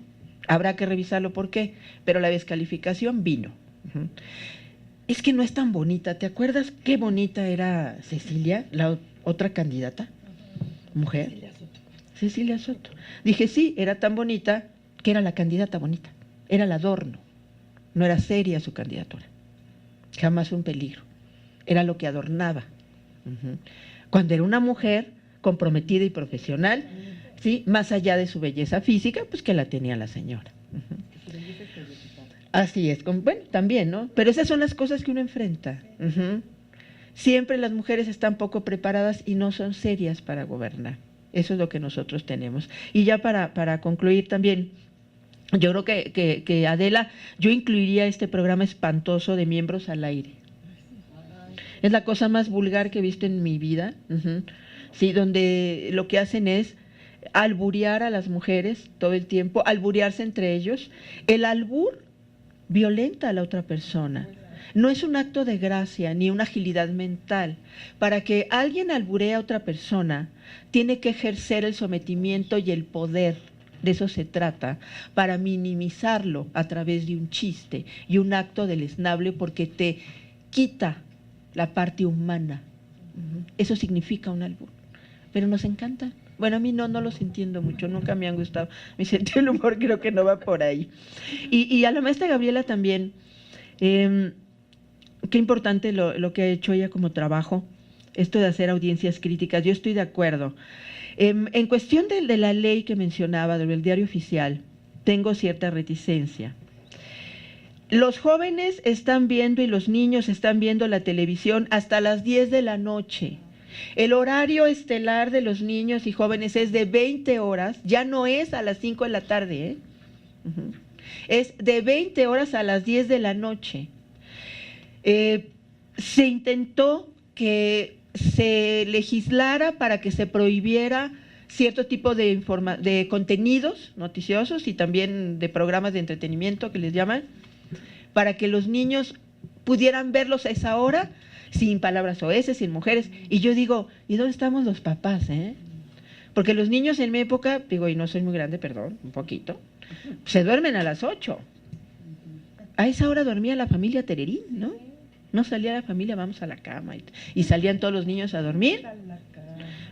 habrá que revisarlo por qué, pero la descalificación vino. Es que no es tan bonita. ¿Te acuerdas qué bonita era Cecilia, la otra candidata? Mujer. Cecilia Soto. Dije, sí, era tan bonita que era la candidata bonita. Era el adorno. No era seria su candidatura. Jamás un peligro. era lo que adornaba. Cuando era una mujer comprometida y profesional, ¿sí? Más allá de su belleza física, pues que la tenía la señora. Así es, bueno, también, ¿no? Pero esas son las cosas que uno enfrenta. Siempre las mujeres están poco preparadas y no son serias para gobernar. Eso es lo que nosotros tenemos. Y ya para concluir también, yo creo que Adela, yo incluiría este programa espantoso de Miembros al Aire. Es la cosa más vulgar que he visto en mi vida, sí, donde lo que hacen es alburear a las mujeres todo el tiempo, alburearse entre ellos. El albur violenta a la otra persona. No es un acto de gracia ni una agilidad mental. Para que alguien alburee a otra persona, tiene que ejercer el sometimiento y el poder. De eso se trata, para minimizarlo a través de un chiste y un acto deleznable, porque te quita la parte humana. Eso significa un albur. Pero nos encanta. Bueno, a mí no los entiendo mucho, nunca me han gustado. Mi sentido del humor creo que no va por ahí. Y a la maestra Gabriela también, qué importante lo que ha hecho ella como trabajo, esto de hacer audiencias críticas. Yo estoy de acuerdo. En cuestión de la ley que mencionaba, del diario oficial, tengo cierta reticencia. Los jóvenes están viendo y los niños están viendo la televisión hasta las 10 de la noche. El horario estelar de los niños y jóvenes es de 20 horas, ya no es a las 5 de la tarde, es de 20 horas a las 10 de la noche. Se intentó que se legislara para que se prohibiera cierto tipo de contenidos noticiosos y también de programas de entretenimiento que les llaman, para que los niños pudieran verlos a esa hora, sin palabras soeces, sin mujeres. Y yo digo, ¿y dónde estamos los papás? Porque los niños en mi época, digo, y no soy muy grande, perdón, un poquito, se duermen a las 8. A esa hora dormía la familia Tererín, ¿no? No salía la familia, vamos a la cama, y salían todos los niños a dormir.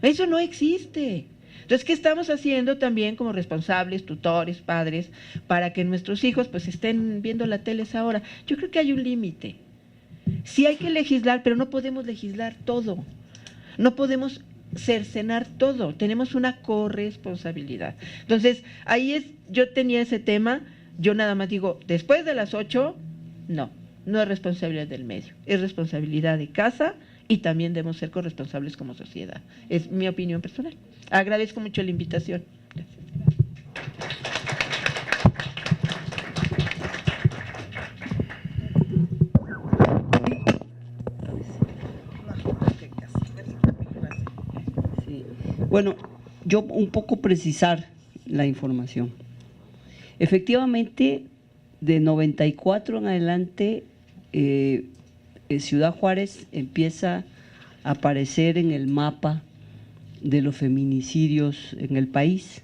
Eso no existe. Entonces, ¿qué estamos haciendo también como responsables, tutores, padres, para que nuestros hijos pues estén viendo la tele a esa hora? Yo creo que hay un límite. Sí hay que legislar, pero no podemos legislar todo. No podemos cercenar todo. Tenemos una corresponsabilidad. Entonces, yo tenía ese tema, yo nada más digo, después de las 8, no es responsabilidad del medio, es responsabilidad de casa y también debemos ser corresponsables como sociedad. Es mi opinión personal. Agradezco mucho la invitación. Gracias. Sí. Bueno, yo un poco precisar la información. Efectivamente, de 94 en adelante, Ciudad Juárez empieza a aparecer en el mapa de los feminicidios en el país,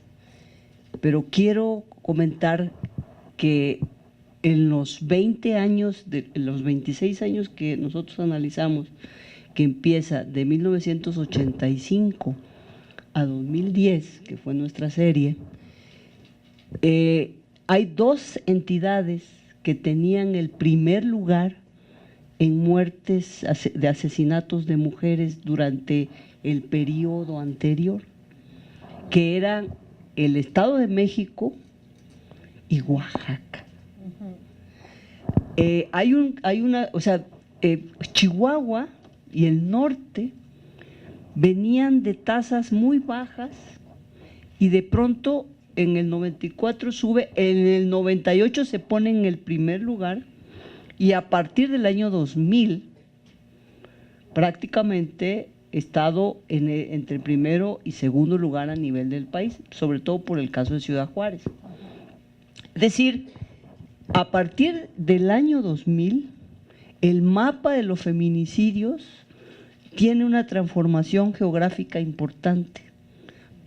pero quiero comentar que en los 20 años, los 26 años que nosotros analizamos, que empieza de 1985 a 2010, que fue nuestra serie, hay 2 entidades que tenían el primer lugar en muertes de asesinatos de mujeres durante el periodo anterior, que eran el Estado de México y Oaxaca. Chihuahua y el norte venían de tasas muy bajas y de pronto en el 94 sube, en el 98 se pone en el primer lugar y a partir del año 2000 prácticamente estado entre el primero y segundo lugar a nivel del país, sobre todo por el caso de Ciudad Juárez. Es decir, a partir del año 2000, el mapa de los feminicidios tiene una transformación geográfica importante.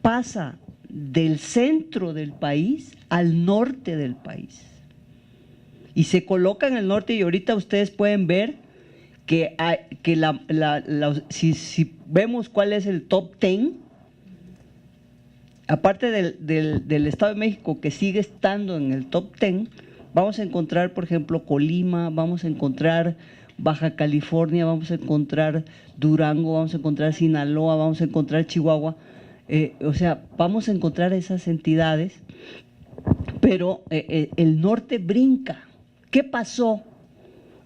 Pasa del centro del país al norte del país. Y se coloca en el norte y ahorita ustedes pueden ver que si vemos cuál es el top 10, aparte del Estado de México que sigue estando en el top 10, vamos a encontrar, por ejemplo, Colima, vamos a encontrar Baja California, vamos a encontrar Durango, vamos a encontrar Sinaloa, vamos a encontrar Chihuahua. O sea, vamos a encontrar esas entidades, pero el norte brinca. ¿Qué pasó?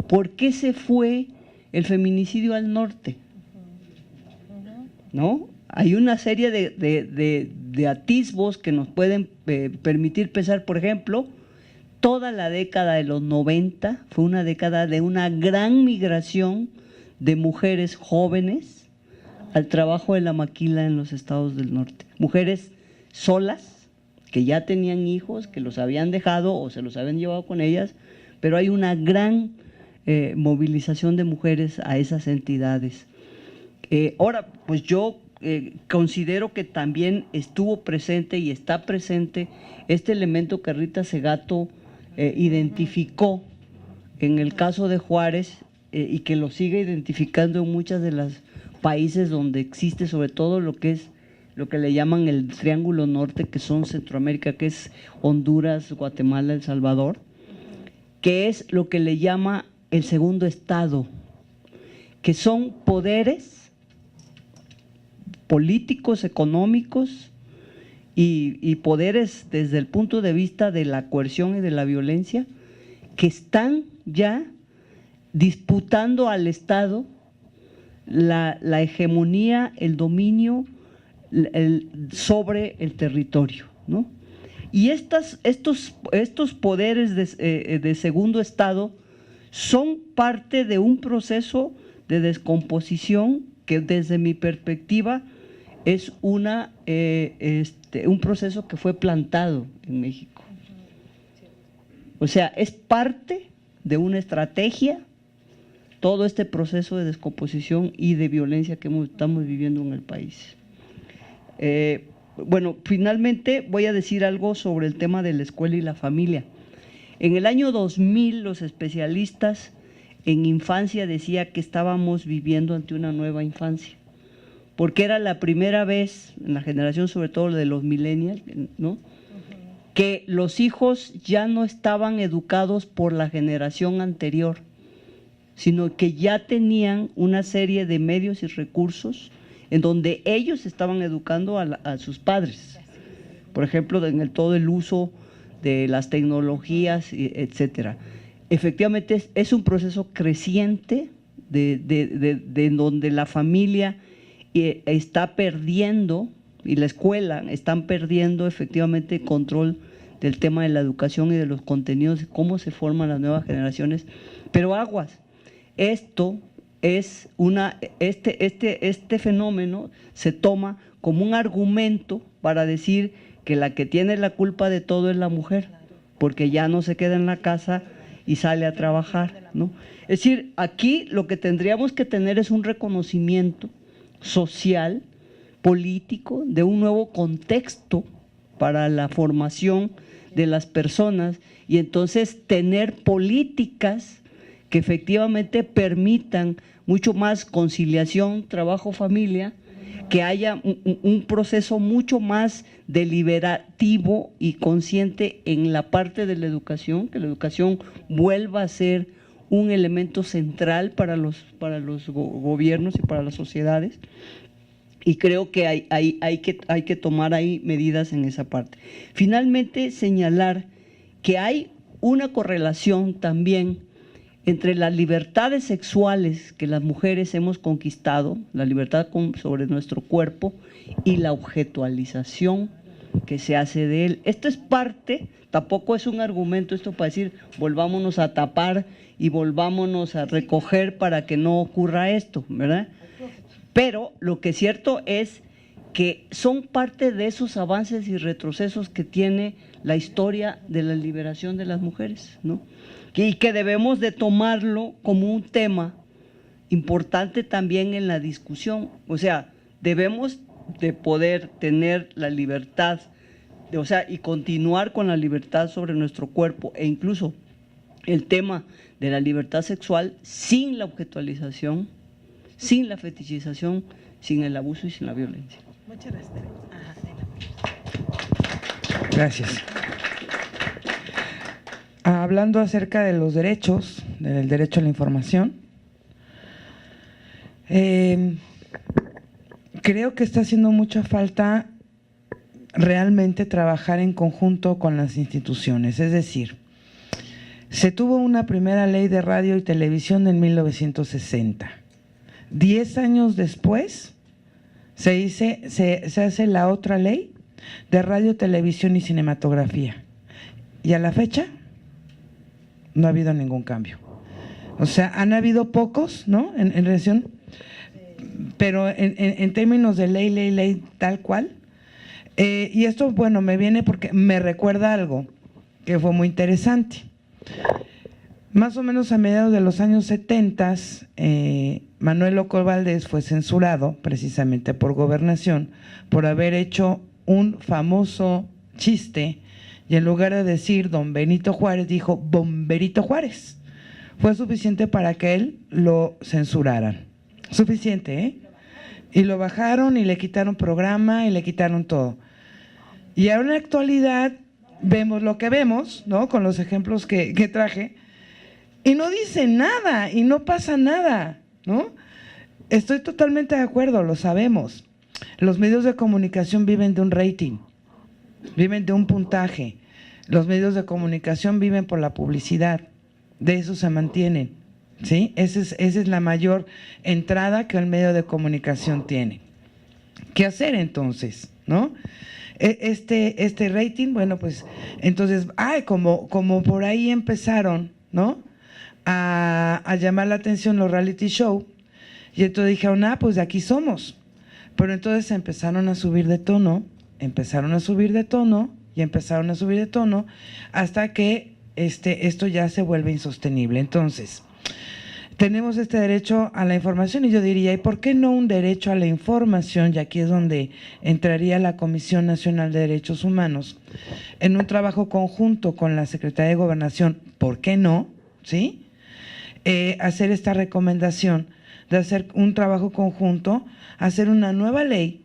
¿Por qué se fue el feminicidio al norte? ¿No? Hay una serie de atisbos que nos pueden permitir pensar, por ejemplo, toda la década de los 90 fue una década de una gran migración de mujeres jóvenes al trabajo de la maquila en los estados del norte. Mujeres solas, que ya tenían hijos, que los habían dejado o se los habían llevado con ellas, pero hay una gran movilización de mujeres a esas entidades. Ahora, pues yo considero que también estuvo presente y está presente este elemento que Rita Segato identificó en el caso de Juárez y que lo sigue identificando en muchas de las países donde existe, sobre todo lo que le llaman el Triángulo Norte, que son Centroamérica, que es Honduras, Guatemala, El Salvador, que es lo que le llama el segundo estado, que son poderes políticos, económicos y poderes desde el punto de vista de la coerción y de la violencia, que están ya disputando al Estado la hegemonía, el dominio sobre el territorio, ¿no? Y estos poderes de segundo estado son parte de un proceso de descomposición que desde mi perspectiva es un proceso que fue plantado en México. O sea, es parte de una estrategia todo este proceso de descomposición y de violencia que estamos viviendo en el país. Bueno, finalmente voy a decir algo sobre el tema de la escuela y la familia. En el año 2000, los especialistas en infancia decían que estábamos viviendo ante una nueva infancia, porque era la primera vez en la generación, sobre todo de los millennials, ¿no?, que los hijos ya no estaban educados por la generación anterior, sino que ya tenían una serie de medios y recursos en donde ellos estaban educando a sus padres. Por ejemplo, en todo el uso de las tecnologías, etcétera. Efectivamente, es un proceso creciente de donde la familia está perdiendo y la escuela están perdiendo efectivamente control del tema de la educación y de los contenidos, cómo se forman las nuevas generaciones. Pero aguas, esto es este fenómeno se toma como un argumento para decir que la que tiene la culpa de todo es la mujer, porque ya no se queda en la casa y sale a trabajar, ¿no? Es decir, aquí lo que tendríamos que tener es un reconocimiento social, político, de un nuevo contexto para la formación de las personas y entonces tener políticas que efectivamente permitan mucho más conciliación, trabajo, familia, que haya un proceso mucho más deliberativo y consciente en la parte de la educación, que la educación vuelva a ser un elemento central para los gobiernos y para las sociedades. Y creo que hay que tomar ahí medidas en esa parte. Finalmente, señalar que hay una correlación también entre las libertades sexuales que las mujeres hemos conquistado, la libertad sobre nuestro cuerpo, y la objetualización que se hace de él. Esto es parte, tampoco es un argumento esto para decir volvámonos a tapar y volvámonos a recoger para que no ocurra esto, ¿verdad? Pero lo que es cierto es que son parte de esos avances y retrocesos que tiene la historia de la liberación de las mujeres, ¿no? Y que debemos de tomarlo como un tema importante también en la discusión. O sea, debemos de poder tener la libertad, y continuar con la libertad sobre nuestro cuerpo, e incluso el tema de la libertad sexual sin la objetualización, sin la fetichización, sin el abuso y sin la violencia. Muchas gracias. Gracias. Hablando acerca de los derechos, del derecho a la información, Creo que está haciendo mucha falta realmente trabajar en conjunto con las instituciones. Es decir, se tuvo una primera ley de radio y televisión en 1960. 10 años después se hace la otra ley de radio, televisión y cinematografía. Y a la fecha no ha habido ningún cambio. O sea, han habido pocos, ¿no? En relación, pero en términos de ley tal cual. Y esto, bueno, me viene porque me recuerda algo que fue muy interesante. Más o menos a mediados de los años 70, Manuel López Valdés fue censurado precisamente por Gobernación por haber hecho un famoso chiste y en lugar de decir Don Benito Juárez, dijo Bomberito Juárez. Fue suficiente para que él lo censuraran. Suficiente, ¿eh? Y lo bajaron y le quitaron programa y le quitaron todo. Y ahora en la actualidad vemos lo que vemos, ¿no? Con los ejemplos que traje, y no dice nada y no pasa nada, ¿no? Estoy totalmente de acuerdo, lo sabemos. Los medios de comunicación viven de un rating, viven de un puntaje. Los medios de comunicación viven por la publicidad, de eso se mantienen, ¿sí? Esa es la mayor entrada que el medio de comunicación tiene. ¿Qué hacer entonces, no? Este rating, bueno, pues entonces, como por ahí empezaron, ¿no? A llamar la atención los reality show, y entonces dijeron, pues de aquí somos. Pero entonces empezaron a subir de tono, hasta que esto ya se vuelve insostenible. Entonces, tenemos este derecho a la información y yo diría, ¿y por qué no un derecho a la información? Y aquí es donde entraría la Comisión Nacional de Derechos Humanos en un trabajo conjunto con la Secretaría de Gobernación, ¿por qué no? ¿Sí? Hacer esta recomendación de hacer un trabajo conjunto, hacer una nueva ley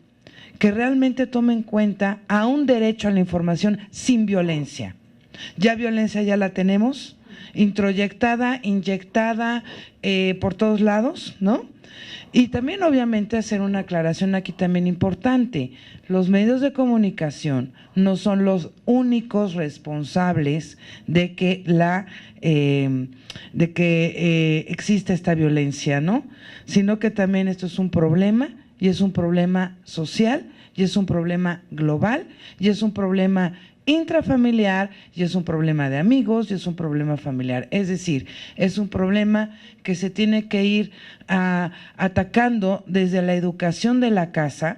que realmente tome en cuenta a un derecho a la información sin violencia. Ya violencia ya la tenemos, introyectada, inyectada por todos lados, ¿no? Y también obviamente hacer una aclaración aquí también importante. Los medios de comunicación no son los únicos responsables de que existe esta violencia, ¿no? Sino que también esto es un problema, y es un problema social, y es un problema global, y es un problema intrafamiliar, y es un problema de amigos, y es un problema familiar. Es decir, es un problema que se tiene que ir atacando desde la educación de la casa,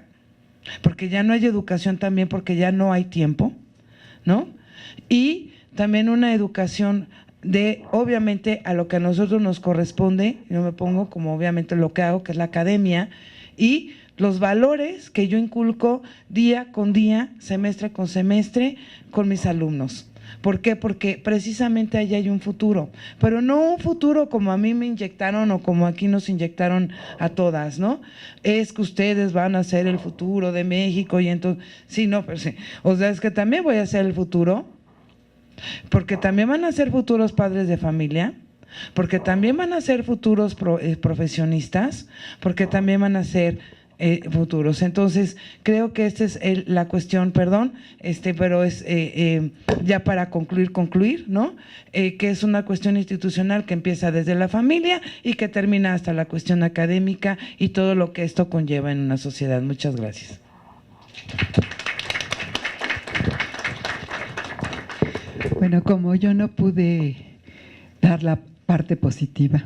porque ya no hay educación también, porque ya no hay tiempo, ¿no? Y también una educación obviamente, a lo que a nosotros nos corresponde, yo me pongo como obviamente lo que hago, que es la academia, y los valores que yo inculco día con día, semestre con semestre, con mis alumnos. ¿Por qué? Porque precisamente allí hay un futuro, pero no un futuro como a mí me inyectaron o como aquí nos inyectaron a todas, ¿no? Es que ustedes van a ser el futuro de México y entonces, sí, no, pero sí. O sea, es que también voy a ser el futuro, porque también van a ser futuros padres de familia, porque también van a ser futuros profesionistas, porque también van a ser futuros. Entonces, creo que esta es la cuestión, perdón, pero es ya para concluir, ¿no? Que es una cuestión institucional que empieza desde la familia y que termina hasta la cuestión académica y todo lo que esto conlleva en una sociedad. Muchas gracias. Bueno, como yo no pude dar la parte positiva,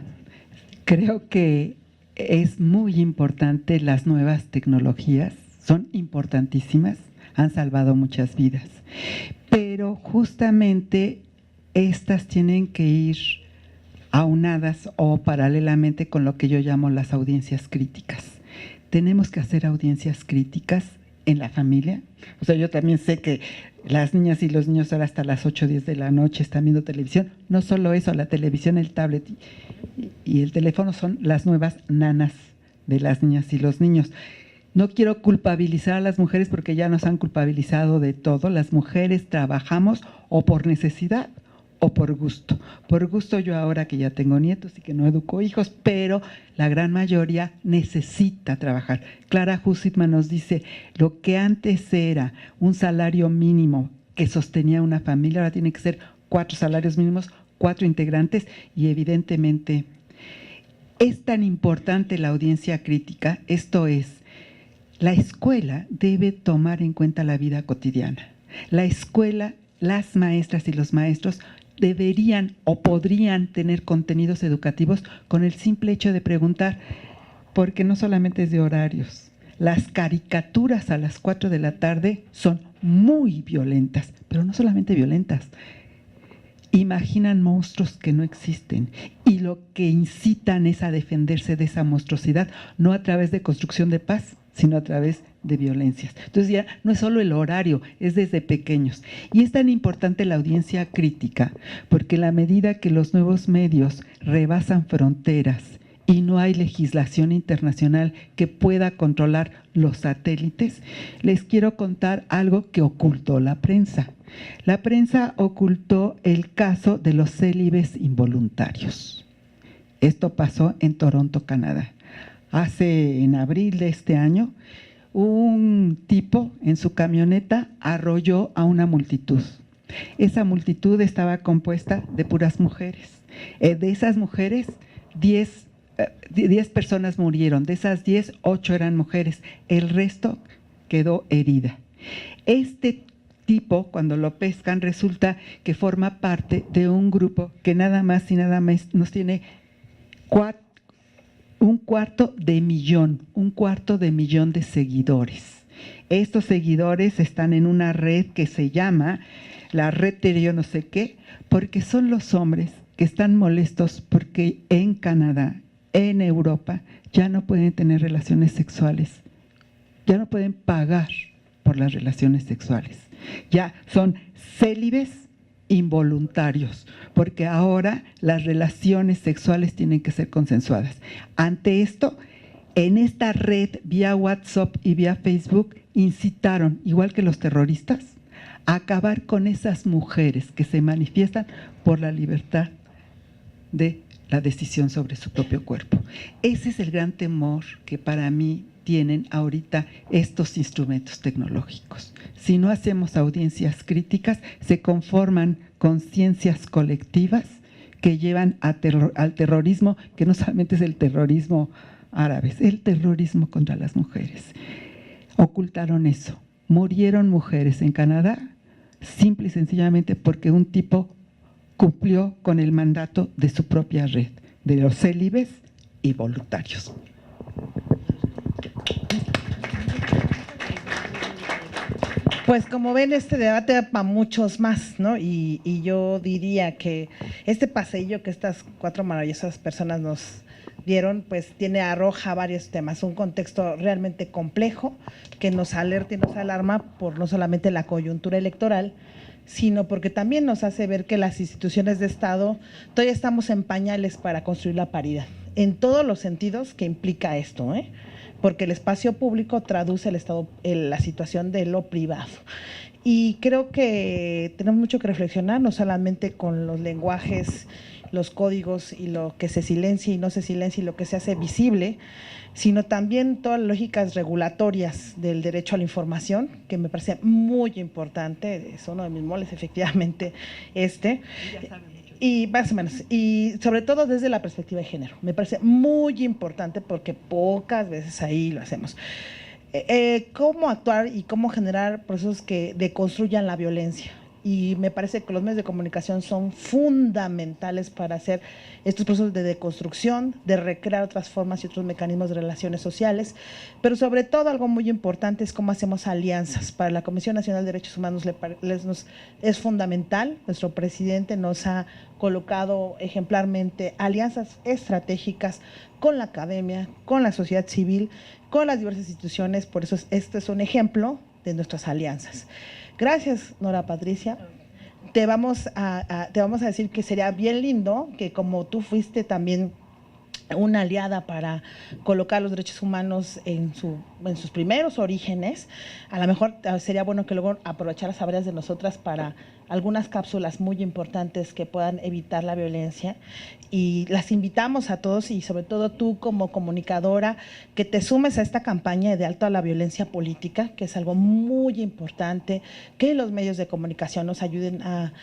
creo que es muy importante las nuevas tecnologías, son importantísimas, han salvado muchas vidas, pero justamente estas tienen que ir aunadas o paralelamente con lo que yo llamo las audiencias críticas. Tenemos que hacer audiencias críticas en la familia. O sea, yo también sé que las niñas y los niños ahora hasta las 8 o 10 de la noche están viendo televisión. No solo eso, la televisión, el tablet y el teléfono son las nuevas nanas de las niñas y los niños. No quiero culpabilizar a las mujeres porque ya nos han culpabilizado de todo. Las mujeres trabajamos o por necesidad o por gusto. Por gusto yo ahora que ya tengo nietos y que no educo hijos, pero la gran mayoría necesita trabajar. Clara Hussitman nos dice, lo que antes era un salario mínimo que sostenía una familia, ahora tiene que ser 4 salarios mínimos, 4 integrantes, y evidentemente es tan importante la audiencia crítica, esto es, la escuela debe tomar en cuenta la vida cotidiana. La escuela, las maestras y los maestros deberían o podrían tener contenidos educativos con el simple hecho de preguntar, porque no solamente es de horarios. Las caricaturas a las 4 de la tarde son muy violentas, pero no solamente violentas. Imaginan monstruos que no existen y lo que incitan es a defenderse de esa monstruosidad, no a través de construcción de paz, sino a través de violencias. Entonces ya no es solo el horario, es desde pequeños. Y es tan importante la audiencia crítica, porque a la medida que los nuevos medios rebasan fronteras y no hay legislación internacional que pueda controlar los satélites, les quiero contar algo que ocultó la prensa. La prensa ocultó el caso de los célibes involuntarios. Esto pasó en Toronto, Canadá. En abril de este año, un tipo en su camioneta arrolló a una multitud. Esa multitud estaba compuesta de puras mujeres. De esas mujeres, 10 personas murieron. De esas 10, 8 eran mujeres. El resto quedó herida. Este tipo, cuando lo pescan, resulta que forma parte de un grupo que nada más y nada más nos tiene un cuarto de millón de seguidores. Estos seguidores están en una red que se llama la red de yo no sé qué, porque son los hombres que están molestos porque en Canadá, en Europa, ya no pueden tener relaciones sexuales, ya no pueden pagar por las relaciones sexuales, ya son célibes involuntarios, porque ahora las relaciones sexuales tienen que ser consensuadas. Ante esto, en esta red, vía WhatsApp y vía Facebook, incitaron, igual que los terroristas, a acabar con esas mujeres que se manifiestan por la libertad de la decisión sobre su propio cuerpo. Ese es el gran temor que para mí tienen ahorita estos instrumentos tecnológicos. Si no hacemos audiencias críticas, se conforman conciencias colectivas que llevan al terrorismo, que no solamente es el terrorismo árabe, es el terrorismo contra las mujeres. Ocultaron eso. Murieron mujeres en Canadá simple y sencillamente porque un tipo cumplió con el mandato de su propia red, de los célibes y voluntarios. Pues como ven, este debate da para muchos más, ¿no? Y yo diría que este paseillo que estas 4 maravillosas personas nos dieron, pues arroja varios temas, un contexto realmente complejo que nos alerta y nos alarma por no solamente la coyuntura electoral, sino porque también nos hace ver que las instituciones de Estado todavía estamos en pañales para construir la paridad, en todos los sentidos que implica esto, porque el espacio público traduce el Estado, la situación de lo privado. Y creo que tenemos mucho que reflexionar, no solamente con los lenguajes, los códigos y lo que se silencia y no se silencia y lo que se hace visible, sino también todas las lógicas regulatorias del derecho a la información, que me parece muy importante, es uno de mis moles efectivamente y más o menos, y sobre todo desde la perspectiva de género, me parece muy importante porque pocas veces ahí lo hacemos. Cómo actuar y cómo generar procesos que deconstruyan la violencia. Y me parece que los medios de comunicación son fundamentales para hacer estos procesos de deconstrucción, de recrear otras formas y otros mecanismos de relaciones sociales, pero sobre todo algo muy importante es cómo hacemos alianzas. Para la Comisión Nacional de Derechos Humanos es fundamental, nuestro presidente nos ha colocado ejemplarmente alianzas estratégicas con la academia, con la sociedad civil, con las diversas instituciones, por eso este es un ejemplo de nuestras alianzas. Gracias, Nora Patricia. Te vamos a decir que sería bien lindo que como tú fuiste también una aliada para colocar los derechos humanos en sus primeros orígenes. A lo mejor sería bueno que luego aprovecharas a varias de nosotras para algunas cápsulas muy importantes que puedan evitar la violencia, y las invitamos a todos, y sobre todo tú como comunicadora, que te sumes a esta campaña de alto a la violencia política, que es algo muy importante, que los medios de comunicación nos ayuden a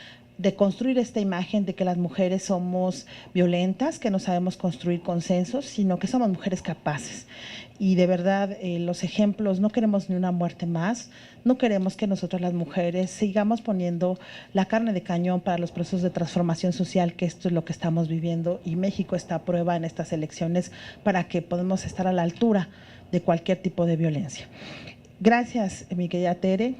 construir esta imagen de que las mujeres somos violentas, que no sabemos construir consensos, sino que somos mujeres capaces. Y de verdad, los ejemplos, no queremos ni una muerte más, no queremos que nosotras las mujeres sigamos poniendo la carne de cañón para los procesos de transformación social, que esto es lo que estamos viviendo, y México está a prueba en estas elecciones para que podamos estar a la altura de cualquier tipo de violencia. Gracias, mi querida Tere.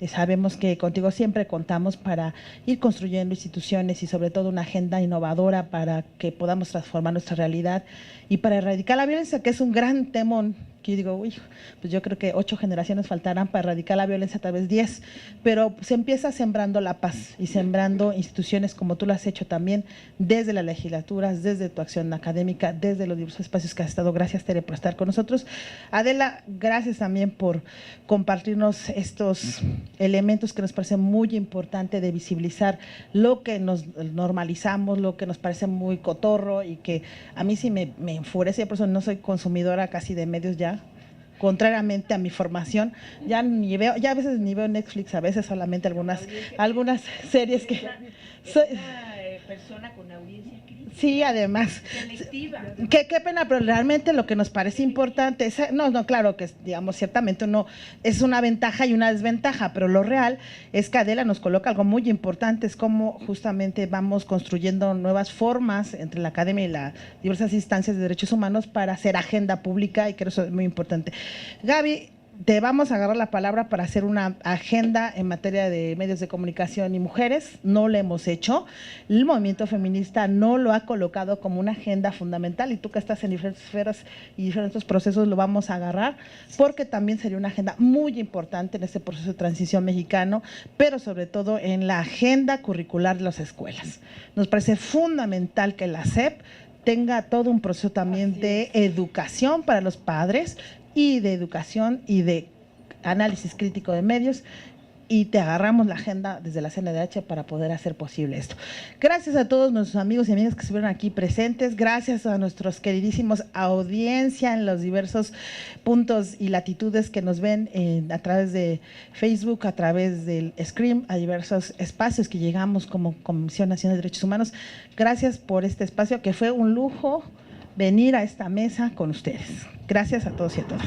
Sabemos que contigo siempre contamos para ir construyendo instituciones y sobre todo una agenda innovadora para que podamos transformar nuestra realidad y para erradicar la violencia, que es un gran temón. Que yo digo, uy, pues yo creo que 8 generaciones faltarán para erradicar la violencia, tal vez 10, pero se empieza sembrando la paz y sembrando instituciones como tú lo has hecho también desde las legislaturas, desde tu acción académica, desde los diversos espacios que has estado. Gracias, Tere, por estar con nosotros. Adela, gracias también por compartirnos estos elementos que nos parece muy importante de visibilizar lo que nos normalizamos, lo que nos parece muy cotorro y que a mí sí me enfurece, por eso no soy consumidora casi de medios ya, contrariamente a mi formación, ya a veces ni veo Netflix, a veces solamente algunas series que persona con audiencia crítica. Sí, además. Selectiva. Qué pena, pero realmente lo que nos parece importante es, claro que digamos ciertamente es una ventaja y una desventaja, pero lo real es que Adela nos coloca algo muy importante, es cómo justamente vamos construyendo nuevas formas entre la academia y las diversas instancias de derechos humanos para hacer agenda pública, y creo que eso es muy importante. Gaby, te vamos a agarrar la palabra para hacer una agenda en materia de medios de comunicación y mujeres. No lo hemos hecho. El movimiento feminista no lo ha colocado como una agenda fundamental, y tú que estás en diferentes esferas y diferentes procesos lo vamos a agarrar, porque también sería una agenda muy importante en este proceso de transición mexicano, pero sobre todo en la agenda curricular de las escuelas. Nos parece fundamental que la SEP tenga todo un proceso también de educación para los padres, y de educación y de análisis crítico de medios, y te agarramos la agenda desde la CNDH para poder hacer posible esto. Gracias a todos nuestros amigos y amigas que estuvieron aquí presentes, gracias a nuestros queridísimos audiencia en los diversos puntos y latitudes que nos ven a través de Facebook, a través del Scream, a diversos espacios que llegamos como Comisión Nacional de Derechos Humanos. Gracias por este espacio, que fue un lujo venir a esta mesa con ustedes. Gracias a todos y a todas.